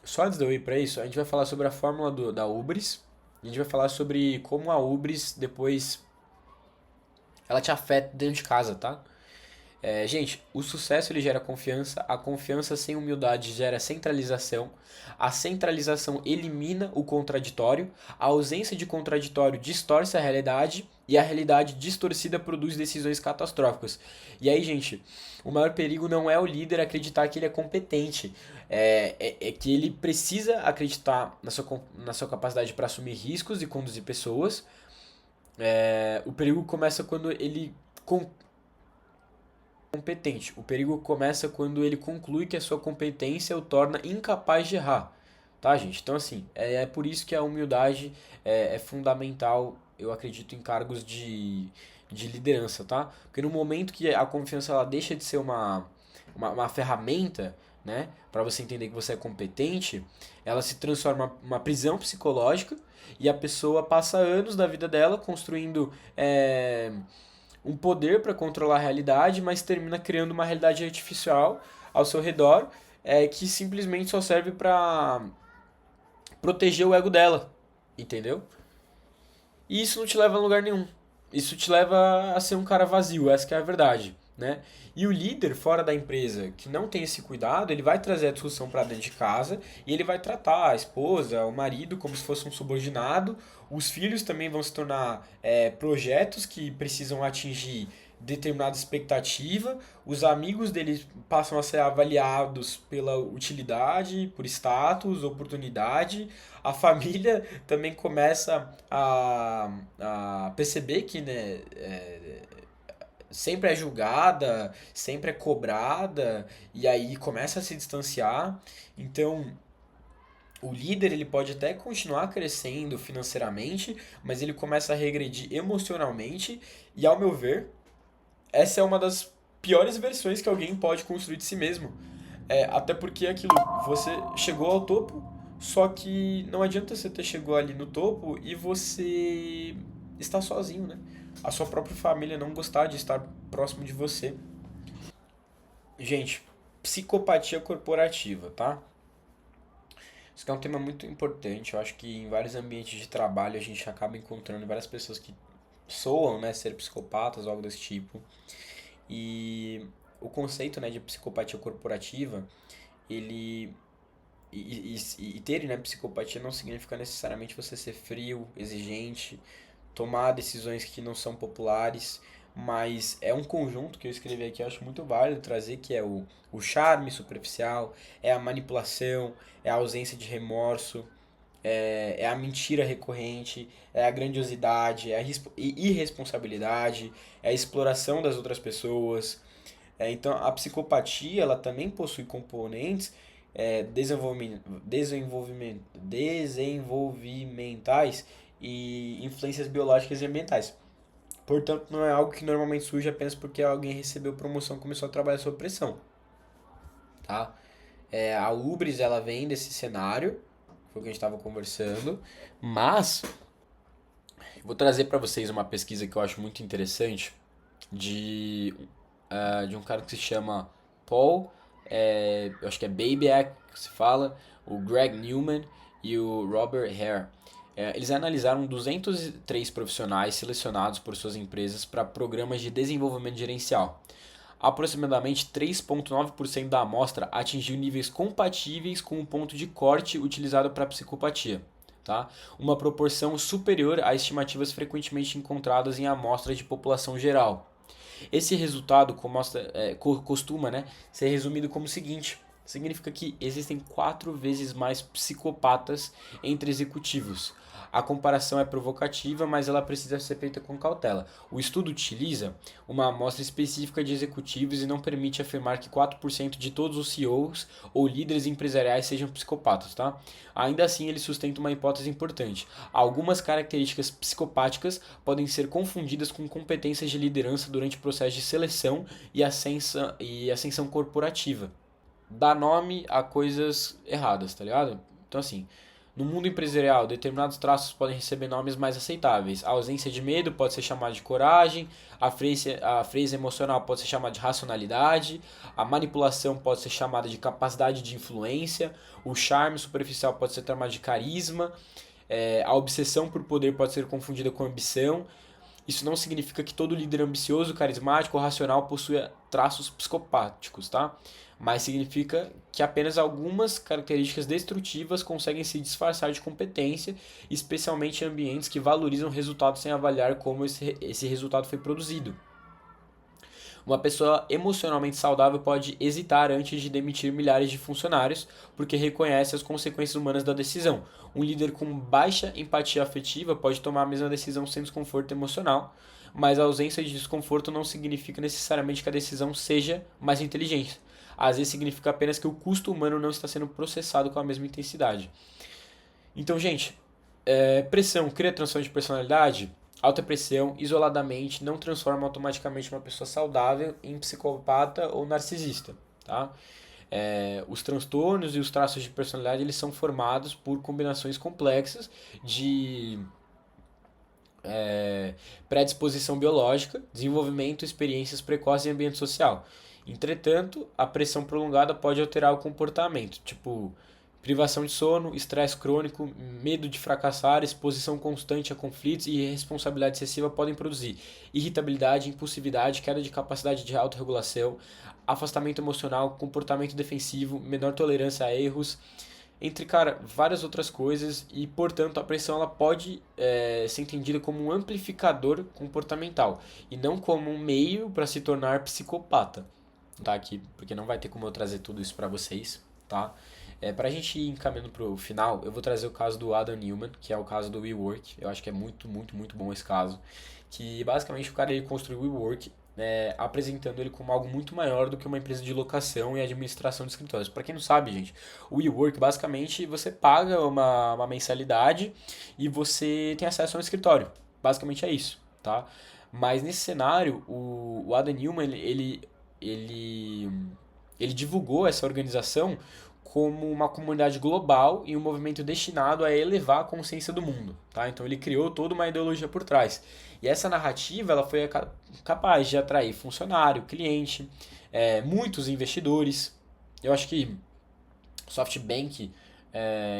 Só antes de eu ir para isso, a gente vai falar sobre a fórmula da Ubris. A gente vai falar sobre como a Ubris depois ela te afeta dentro de casa, tá? Gente, o sucesso ele gera confiança, a confiança sem humildade gera centralização, a centralização elimina o contraditório, a ausência de contraditório distorce a realidade e a realidade distorcida produz decisões catastróficas. E aí, gente, o maior perigo não é o líder acreditar que ele é competente, é que ele precisa acreditar na sua capacidade para assumir riscos e conduzir pessoas. O perigo começa quando ele competente. O perigo começa quando ele conclui que a sua competência o torna incapaz de errar. Tá, gente? Então, assim, é por isso que a humildade é fundamental, eu acredito, em cargos de liderança, tá? Porque no momento que a confiança ela deixa de ser uma ferramenta, né, para você entender que você é competente, ela se transforma em uma prisão psicológica e a pessoa passa anos da vida dela construindo um poder para controlar a realidade, mas termina criando uma realidade artificial ao seu redor, que simplesmente só serve para proteger o ego dela, entendeu? E isso não te leva a lugar nenhum. Isso te leva a ser um cara vazio, essa que é a verdade, né? E o líder fora da empresa que não tem esse cuidado, ele vai trazer a discussão para dentro de casa e ele vai tratar a esposa, o marido como se fosse um subordinado. Os filhos também vão se tornar projetos que precisam atingir determinada expectativa. Os amigos deles passam a ser avaliados pela utilidade, por status, oportunidade. A família também começa a perceber que, né, sempre é julgada, sempre é cobrada, e aí começa a se distanciar. Então, o líder ele pode até continuar crescendo financeiramente, mas ele começa a regredir emocionalmente, e ao meu ver, essa é uma das piores versões que alguém pode construir de si mesmo. Até porque aquilo, você chegou ao topo, só que não adianta você ter chegado ali no topo e você estar sozinho, né? A sua própria família não gostar de estar próximo de você. Gente, psicopatia corporativa, tá? Isso aqui é um tema muito importante. Eu acho que em vários ambientes de trabalho a gente acaba encontrando várias pessoas que soam, né, ser psicopatas ou algo desse tipo. E o conceito, né, de psicopatia corporativa, ele e ter, né, psicopatia não significa necessariamente você ser frio, exigente, tomar decisões que não são populares, mas é um conjunto que eu escrevi aqui, eu acho muito válido trazer, que é o charme superficial, é a manipulação, é a ausência de remorso, é a mentira recorrente, é a grandiosidade, é a irresponsabilidade, é a exploração das outras pessoas. Então, a psicopatia ela também possui componentes desenvolvimentais e influências biológicas e ambientais. Portanto, não é algo que normalmente surge apenas porque alguém recebeu promoção e começou a trabalhar sob pressão, tá? A Ubris ela vem desse cenário, foi o que a gente estava conversando, mas vou trazer para vocês uma pesquisa que eu acho muito interessante de um cara que se chama Paul, eu acho que é Babiak que se fala, o Greg Newman e o Robert Hare. Eles analisaram 203 profissionais selecionados por suas empresas para programas de desenvolvimento gerencial. Aproximadamente 3,9% da amostra atingiu níveis compatíveis com o ponto de corte utilizado para psicopatia, tá? Uma proporção superior a estimativas frequentemente encontradas em amostras de população geral. Esse resultado costuma, né, ser resumido como o seguinte: significa que existem 4 vezes mais psicopatas entre executivos. A comparação é provocativa, mas ela precisa ser feita com cautela. O estudo utiliza uma amostra específica de executivos e não permite afirmar que 4% de todos os CEOs ou líderes empresariais sejam psicopatas, tá? Ainda assim, ele sustenta uma hipótese importante. Algumas características psicopáticas podem ser confundidas com competências de liderança durante o processo de seleção e ascensão corporativa. Dá nome a coisas erradas, tá ligado? Então, assim, no mundo empresarial, determinados traços podem receber nomes mais aceitáveis. A ausência de medo pode ser chamada de coragem, a frieza emocional pode ser chamada de racionalidade, a manipulação pode ser chamada de capacidade de influência, o charme superficial pode ser chamado de carisma, a obsessão por poder pode ser confundida com ambição. Isso não significa que todo líder ambicioso, carismático ou racional possui traços psicopáticos, tá? Mas significa que apenas algumas características destrutivas conseguem se disfarçar de competência, especialmente em ambientes que valorizam resultados sem avaliar como esse resultado foi produzido. Uma pessoa emocionalmente saudável pode hesitar antes de demitir milhares de funcionários, porque reconhece as consequências humanas da decisão. Um líder com baixa empatia afetiva pode tomar a mesma decisão sem desconforto emocional, mas a ausência de desconforto não significa necessariamente que a decisão seja mais inteligente. Às vezes significa apenas que o custo humano não está sendo processado com a mesma intensidade. Então, gente, pressão cria transtorno de personalidade? Alta pressão, isoladamente, não transforma automaticamente uma pessoa saudável em psicopata ou narcisista, tá? Os transtornos e os traços de personalidade eles são formados por combinações complexas de predisposição biológica, desenvolvimento, experiências precoces e ambiente social. Entretanto, a pressão prolongada pode alterar o comportamento, tipo privação de sono, estresse crônico, medo de fracassar, exposição constante a conflitos e responsabilidade excessiva podem produzir irritabilidade, impulsividade, queda de capacidade de autorregulação, afastamento emocional, comportamento defensivo, menor tolerância a erros, entre, cara, várias outras coisas e, portanto, a pressão ela pode ser entendida como um amplificador comportamental e não como um meio para se tornar psicopata, tá? Aqui, porque não vai ter como eu trazer tudo isso para vocês, tá? Pra gente ir encaminhando pro final, eu vou trazer o caso do Adam Neumann, que é o caso do WeWork. Eu acho que é muito, muito, muito bom esse caso. Que basicamente o cara ele construiu o WeWork, apresentando ele como algo muito maior do que uma empresa de locação e administração de escritórios. Para quem não sabe, gente, o WeWork basicamente você paga uma mensalidade e você tem acesso a um escritório. Basicamente é isso, tá? Mas nesse cenário, o Adam Neumann ele divulgou essa organização como uma comunidade global e um movimento destinado a elevar a consciência do mundo, tá? Então ele criou toda uma ideologia por trás. E essa narrativa ela foi capaz de atrair funcionário, cliente, muitos investidores. Eu acho que SoftBank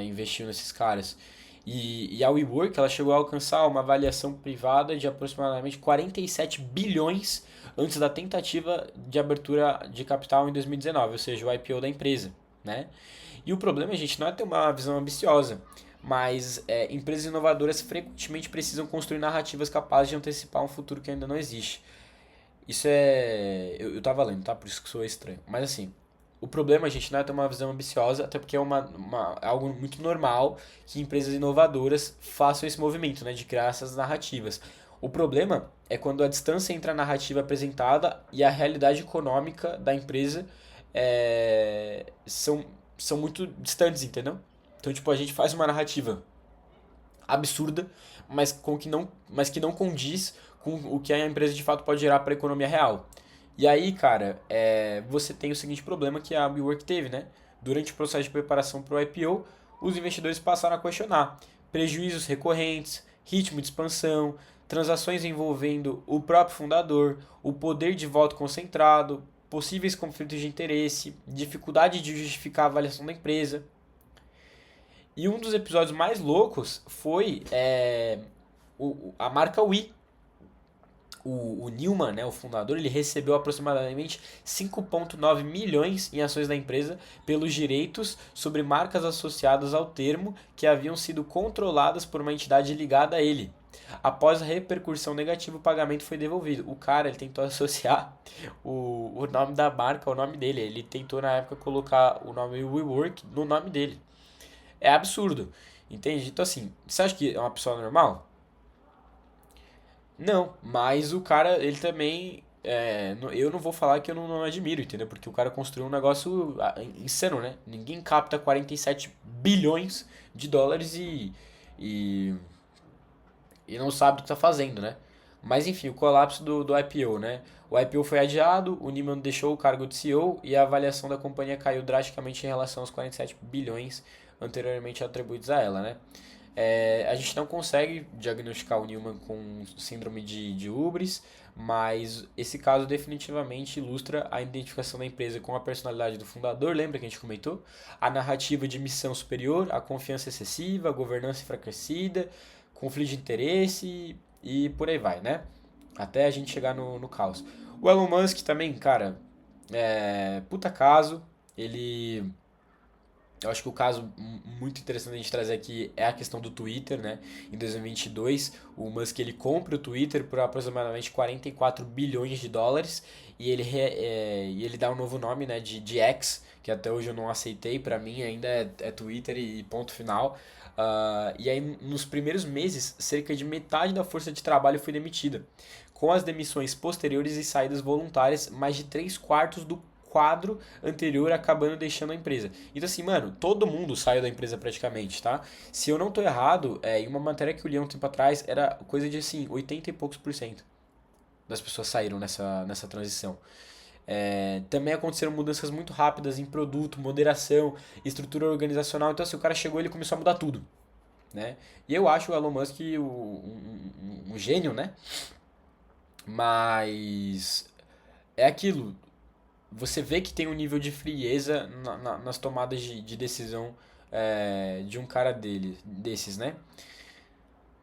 investiu nesses caras. E a WeWork ela chegou a alcançar uma avaliação privada de aproximadamente 47 bilhões antes da tentativa de abertura de capital em 2019, ou seja, o IPO da empresa, né? E o problema, gente, não é ter uma visão ambiciosa, mas empresas inovadoras frequentemente precisam construir narrativas capazes de antecipar um futuro que ainda não existe. Isso eu tava lendo, tá? Por isso que sou estranho. Mas assim, o problema, gente, não é ter uma visão ambiciosa, até porque é algo muito normal que empresas inovadoras façam esse movimento, né? De criar essas narrativas. O problema é quando a distância entre a narrativa apresentada e a realidade econômica da empresa são muito distantes, entendeu? Então, tipo, a gente faz uma narrativa absurda, mas que não condiz com o que a empresa de fato pode gerar para a economia real. E aí, cara, você tem o seguinte problema que a WeWork teve, né? Durante o processo de preparação para o IPO, os investidores passaram a questionar prejuízos recorrentes, ritmo de expansão, transações envolvendo o próprio fundador, o poder de voto concentrado, possíveis conflitos de interesse, dificuldade de justificar a avaliação da empresa. E um dos episódios mais loucos foi a marca Wii. O Neumann, né, o fundador, ele recebeu aproximadamente 5,9 milhões em ações da empresa pelos direitos sobre marcas associadas ao termo que haviam sido controladas por uma entidade ligada a ele. Após a repercussão negativa, o pagamento foi devolvido. O cara, ele tentou associar o nome da marca ao nome dele. Ele tentou, na época, colocar o nome WeWork no nome dele. É absurdo, entende? Então, assim, você acha que é uma pessoa normal? Não, mas o cara, ele também. Eu não vou falar que eu não admiro, entendeu? Porque o cara construiu um negócio insano, né? Ninguém capta 47 bilhões de dólares e, e não sabe o que está fazendo, né? Mas enfim, o colapso do IPO, né? O IPO foi adiado, o Niemann deixou o cargo de CEO e a avaliação da companhia caiu drasticamente em relação aos 47 bilhões anteriormente atribuídos a ela, né? A gente não consegue diagnosticar o Newman com síndrome de Hubris, mas esse caso definitivamente ilustra a identificação da empresa com a personalidade do fundador, lembra que a gente comentou? A narrativa de missão superior, a confiança excessiva, a governança enfraquecida, conflito de interesse e por aí vai, né? Até a gente chegar no caos. O Elon Musk também, cara, puta caso, ele eu acho que o caso muito interessante a gente trazer aqui é a questão do Twitter, né? Em 2022, o Musk ele compra o Twitter por aproximadamente 44 bilhões de dólares e ele dá um novo nome, né, de X, que até hoje eu não aceitei, pra mim ainda é Twitter e ponto final. E aí, nos primeiros meses, cerca de metade da força de trabalho foi demitida. Com as demissões posteriores e saídas voluntárias, mais de 3 quartos do quadro anterior acabando deixando a empresa. Então assim, mano, todo mundo saiu da empresa praticamente, tá? Se eu não tô errado, em uma matéria que eu li um tempo atrás, era coisa de assim, 80 e poucos por cento das pessoas saíram nessa transição. Também aconteceram mudanças muito rápidas em produto, moderação, estrutura organizacional. Então assim, o cara chegou e ele começou a mudar tudo, né? E eu acho o Elon Musk um gênio, né? Mas é aquilo, você vê que tem um nível de frieza nas tomadas de decisão de um cara desses, né?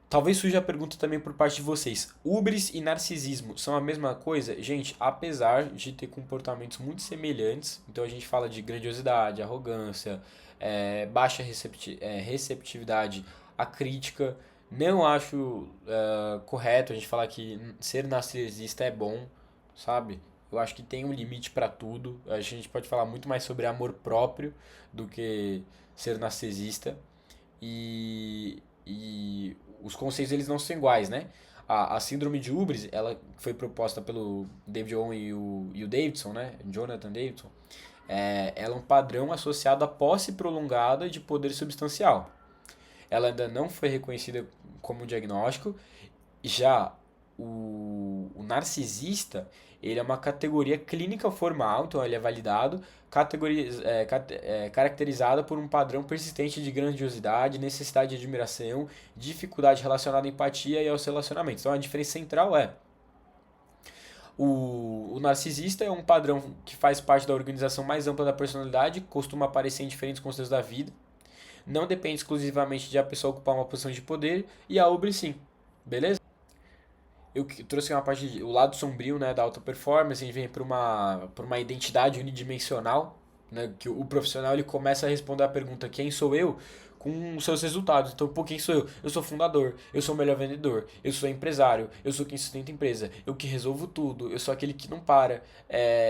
Talvez surja a pergunta também por parte de vocês. Hubris e narcisismo são a mesma coisa? Gente, apesar de ter comportamentos muito semelhantes, então a gente fala de grandiosidade, arrogância, baixa receptividade à crítica, não acho correto a gente falar que ser narcisista é bom, sabe? Eu acho que tem um limite para tudo. A gente pode falar muito mais sobre amor próprio do que ser narcisista. E os conceitos eles não são iguais, né? A síndrome de Hubris, ela foi proposta pelo David Owen e o Davidson, né? Jonathan Davidson. Ela é um padrão associado à posse prolongada de poder substancial. Ela ainda não foi reconhecida como diagnóstico. Já o narcisista, ele é uma categoria clínica formal, então ele é validado, caracterizada por um padrão persistente de grandiosidade, necessidade de admiração, dificuldade relacionada à empatia e aos relacionamentos. Então a diferença central o narcisista é um padrão que faz parte da organização mais ampla da personalidade, costuma aparecer em diferentes contextos da vida, não depende exclusivamente de a pessoa ocupar uma posição de poder, e a Uber sim, beleza? Eu trouxe uma parte o lado sombrio, né, da alta performance, a gente vem para uma identidade unidimensional, né, que o profissional ele começa a responder a pergunta quem sou eu com os seus resultados. Então, pô, quem sou eu? Eu sou fundador, eu sou o melhor vendedor, eu sou empresário, eu sou quem sustenta a empresa, eu que resolvo tudo, eu sou aquele que não para.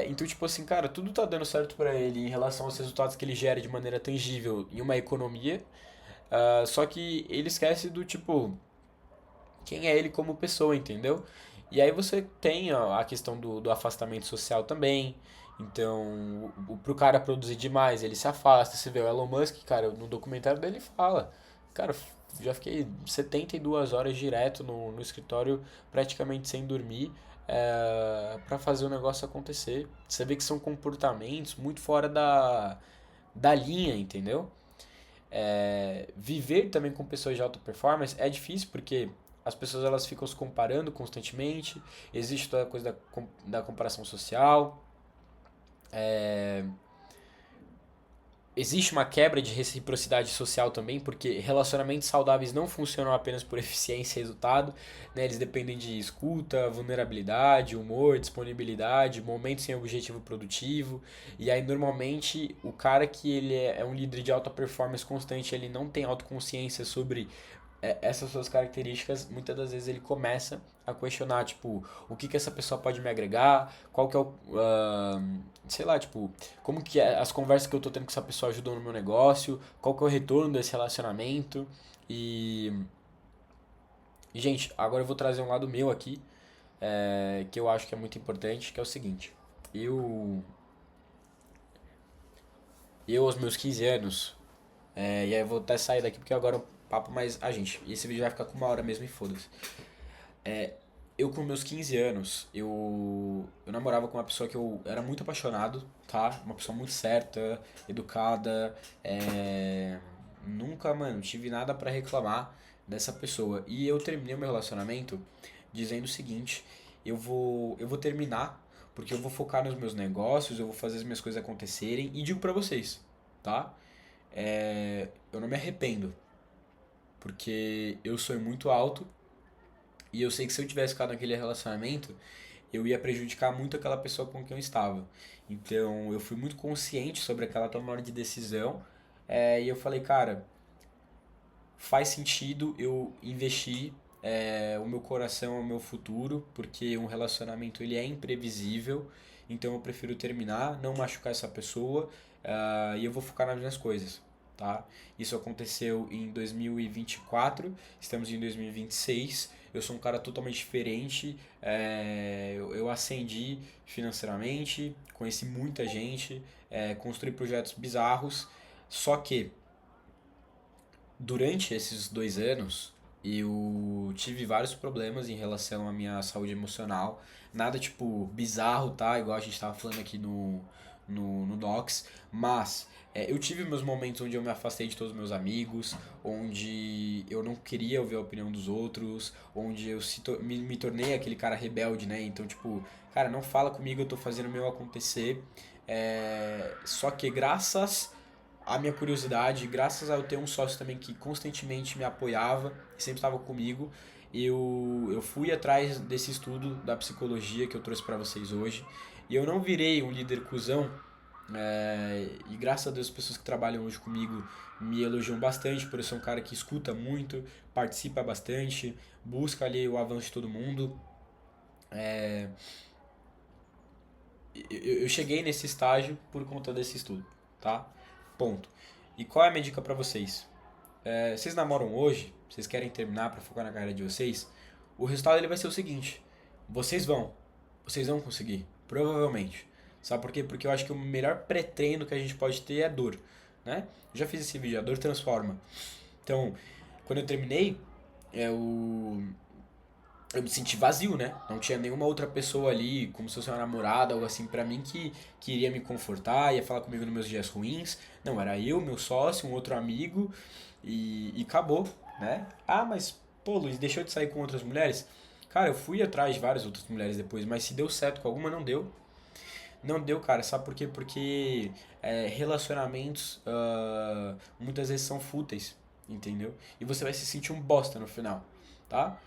Então, tipo assim, cara, tudo tá dando certo para ele em relação aos resultados que ele gera de maneira tangível em uma economia, só que ele esquece do tipo quem é ele como pessoa, entendeu? E aí você tem a questão do afastamento social também. Então, pro cara produzir demais, ele se afasta. Você vê o Elon Musk, cara, no documentário dele fala, cara, já fiquei 72 horas direto no escritório, praticamente sem dormir, para fazer o negócio acontecer. Você vê que são comportamentos muito fora da linha, entendeu? Viver também com pessoas de alta performance é difícil porque as pessoas elas ficam se comparando constantemente, existe toda a coisa da comparação social, é, existe uma quebra de reciprocidade social também, porque relacionamentos saudáveis não funcionam apenas por eficiência e resultado, né? Eles dependem de escuta, vulnerabilidade, humor, disponibilidade, momentos sem objetivo produtivo. E aí normalmente o cara que ele é um líder de alta performance constante, ele não tem autoconsciência sobre essas suas características, muitas das vezes ele começa a questionar, tipo, o que que essa pessoa pode me agregar, qual que é o, sei lá, tipo, como que as conversas que eu tô tendo com essa pessoa ajudam no meu negócio, qual que é o retorno desse relacionamento, e, gente, agora eu vou trazer um lado meu aqui, que eu acho que é muito importante, que é o seguinte, eu, eu aos meus 15 anos, e aí eu vou até sair daqui porque agora é um papo mais a gente, e esse vídeo vai ficar com 1 hora mesmo e foda-se. Eu com meus 15 anos, eu namorava com uma pessoa que eu era muito apaixonado, tá? Uma pessoa muito certa, educada, nunca, mano, tive nada pra reclamar dessa pessoa. E eu terminei o meu relacionamento dizendo o seguinte, eu vou terminar porque eu vou focar nos meus negócios, eu vou fazer as minhas coisas acontecerem e digo pra vocês, tá? Eu não me arrependo, porque eu sou muito alto e eu sei que se eu tivesse ficado naquele relacionamento, eu ia prejudicar muito aquela pessoa com quem eu estava. Então eu fui muito consciente sobre aquela tomada de decisão. E eu falei, cara, faz sentido eu investir o meu coração, o meu futuro, porque um relacionamento ele é imprevisível. Então eu prefiro terminar, não machucar essa pessoa, e eu vou focar nas minhas coisas. Tá? Isso aconteceu em 2024, estamos em 2026. Eu sou um cara totalmente diferente. Eu ascendi financeiramente, conheci muita gente, construí projetos bizarros. Só que durante esses 2 anos eu tive vários problemas em relação à minha saúde emocional. Nada tipo bizarro, tá? Igual a gente tava falando aqui no Docs. Mas eu tive meus momentos onde eu me afastei de todos os meus amigos, onde eu não queria ouvir a opinião dos outros, onde eu me tornei aquele cara rebelde, né? Então, tipo, cara, não fala comigo, eu tô fazendo o meu acontecer. Só que graças à minha curiosidade, graças a eu ter um sócio também que constantemente me apoiava e sempre estava comigo, eu fui atrás desse estudo da psicologia que eu trouxe para vocês hoje. E eu não virei um líder cuzão, e graças a Deus as pessoas que trabalham hoje comigo me elogiam bastante por eu ser um cara que escuta muito, participa bastante, busca ali o avanço de todo mundo. Eu cheguei nesse estágio por conta desse estudo, tá? Ponto. E qual é a minha dica pra vocês? Vocês namoram hoje, vocês querem terminar pra focar na carreira de vocês, o resultado ele vai ser o seguinte: vocês vocês vão conseguir, provavelmente. Sabe por quê? Porque eu acho que o melhor pré-treino que a gente pode ter é a dor, né? Eu já fiz esse vídeo, a dor transforma. Então, quando eu terminei, eu eu me senti vazio, né? Não tinha nenhuma outra pessoa ali, como se fosse uma namorada, algo assim pra mim que iria me confortar, ia falar comigo nos meus dias ruins. Não, era eu, meu sócio, um outro amigo e acabou, né? Ah, mas, pô, Luiz, deixou de sair com outras mulheres? Cara, eu fui atrás de várias outras mulheres depois, mas se deu certo com alguma, não deu. Não deu, cara, sabe por quê? Porque relacionamentos muitas vezes são fúteis, entendeu? E você vai se sentir um bosta no final, tá?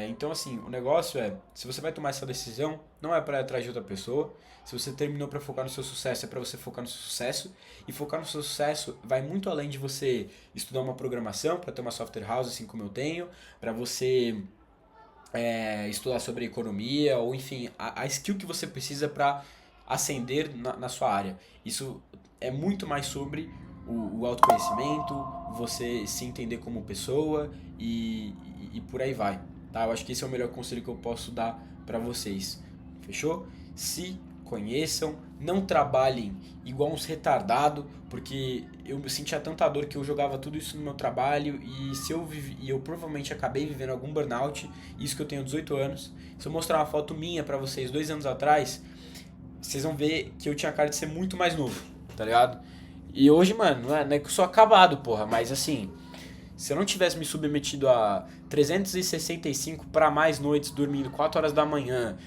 Então, assim, o negócio se você vai tomar essa decisão, não é pra ir atrás de outra pessoa. Se você terminou pra focar no seu sucesso, é pra você focar no seu sucesso. E focar no seu sucesso vai muito além de você estudar uma programação pra ter uma software house, assim como eu tenho, pra você estudar sobre economia, ou enfim, a skill que você precisa para ascender na sua área. Isso é muito mais sobre o autoconhecimento, você se entender como pessoa e por aí vai. Tá? Eu acho que esse é o melhor conselho que eu posso dar para vocês. Fechou? Se conheçam, não trabalhem igual uns retardados, porque eu me sentia tanta dor que eu jogava tudo isso no meu trabalho e se eu vivi, e eu provavelmente acabei vivendo algum burnout, isso que eu tenho 18 anos. Se eu mostrar uma foto minha pra vocês 2 anos atrás, vocês vão ver que eu tinha cara de ser muito mais novo, tá ligado? E hoje, mano, não é que eu sou acabado, porra, mas assim, se eu não tivesse me submetido a 365 para mais noites dormindo 4 horas da manhã,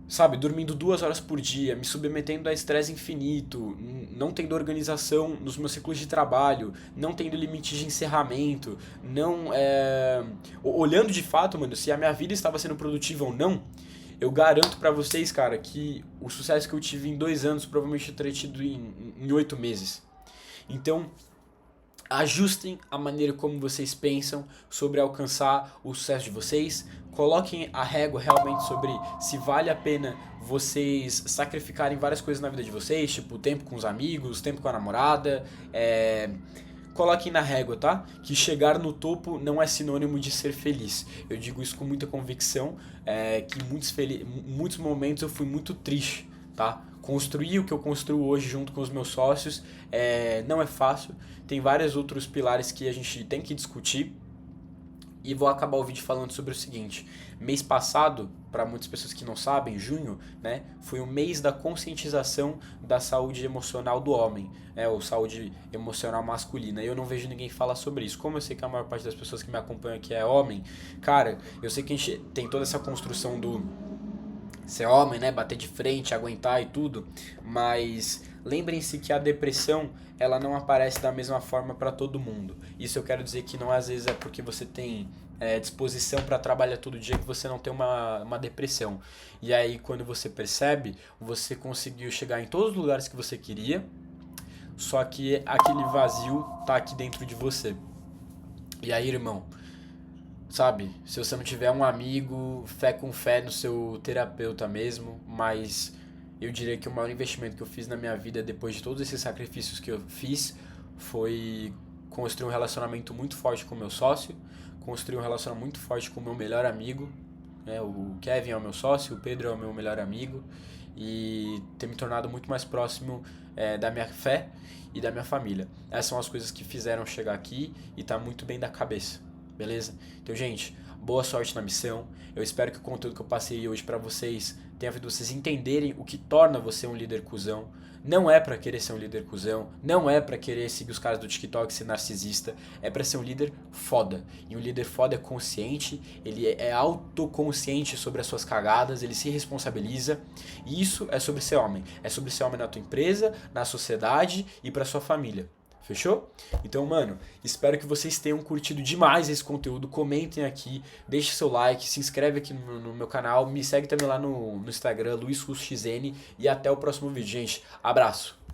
sabe, dormindo 2 horas por dia, me submetendo a estresse infinito, não tendo organização nos meus ciclos de trabalho, não tendo limite de encerramento, não olhando de fato, mano, se a minha vida estava sendo produtiva ou não, eu garanto pra vocês, cara, que o sucesso que eu tive em 2 anos provavelmente eu teria tido em 8 meses. Então, Ajustem a maneira como vocês pensam sobre alcançar o sucesso de vocês. Coloquem a régua realmente sobre se vale a pena vocês sacrificarem várias coisas na vida de vocês, tipo tempo com os amigos, tempo com a namorada. Coloquem na régua, tá? Que chegar no topo não é sinônimo de ser feliz. Eu digo isso com muita convicção, que muitos momentos eu fui muito triste, tá? Construir o que eu construo hoje junto com os meus sócios não é fácil. Tem vários outros pilares que a gente tem que discutir. E vou acabar o vídeo falando sobre o seguinte. Mês passado, para muitas pessoas que não sabem, junho, né, foi o mês da conscientização da saúde emocional do homem, ou saúde emocional masculina. E eu não vejo ninguém falar sobre isso. Como eu sei que a maior parte das pessoas que me acompanham aqui é homem, cara, eu sei que a gente tem toda essa construção do ser homem, né, bater de frente, aguentar e tudo, mas lembrem-se que a depressão, ela não aparece da mesma forma para todo mundo. Isso eu quero dizer que não às vezes é porque você tem disposição para trabalhar todo dia que você não tem uma depressão. E aí quando você percebe, você conseguiu chegar em todos os lugares que você queria, só que aquele vazio tá aqui dentro de você. E aí, irmão, sabe, se você não tiver um amigo, fé com fé no seu terapeuta mesmo, mas eu diria que o maior investimento que eu fiz na minha vida depois de todos esses sacrifícios que eu fiz foi construir um relacionamento muito forte com o meu sócio, construir um relacionamento muito forte com o meu melhor amigo, né? O Kevin é o meu sócio, o Pedro é o meu melhor amigo, e ter me tornado muito mais próximo da minha fé e da minha família. Essas são as coisas que fizeram chegar aqui e tá muito bem da cabeça. Beleza? Então, gente, boa sorte na missão. Eu espero que o conteúdo que eu passei hoje pra vocês tenha feito vocês entenderem o que torna você um líder cuzão. Não é pra querer ser um líder cuzão, não é pra querer seguir os caras do TikTok e ser narcisista, é pra ser um líder foda. E um líder foda é consciente, ele é autoconsciente sobre as suas cagadas, ele se responsabiliza. E isso é sobre ser homem. É sobre ser homem na tua empresa, na sociedade e pra sua família. Fechou? Então, mano, espero que vocês tenham curtido demais esse conteúdo. Comentem aqui, deixe seu like, se inscreve aqui no meu canal, me segue também lá no Instagram, LuizRusXN, e até o próximo vídeo, gente. Abraço!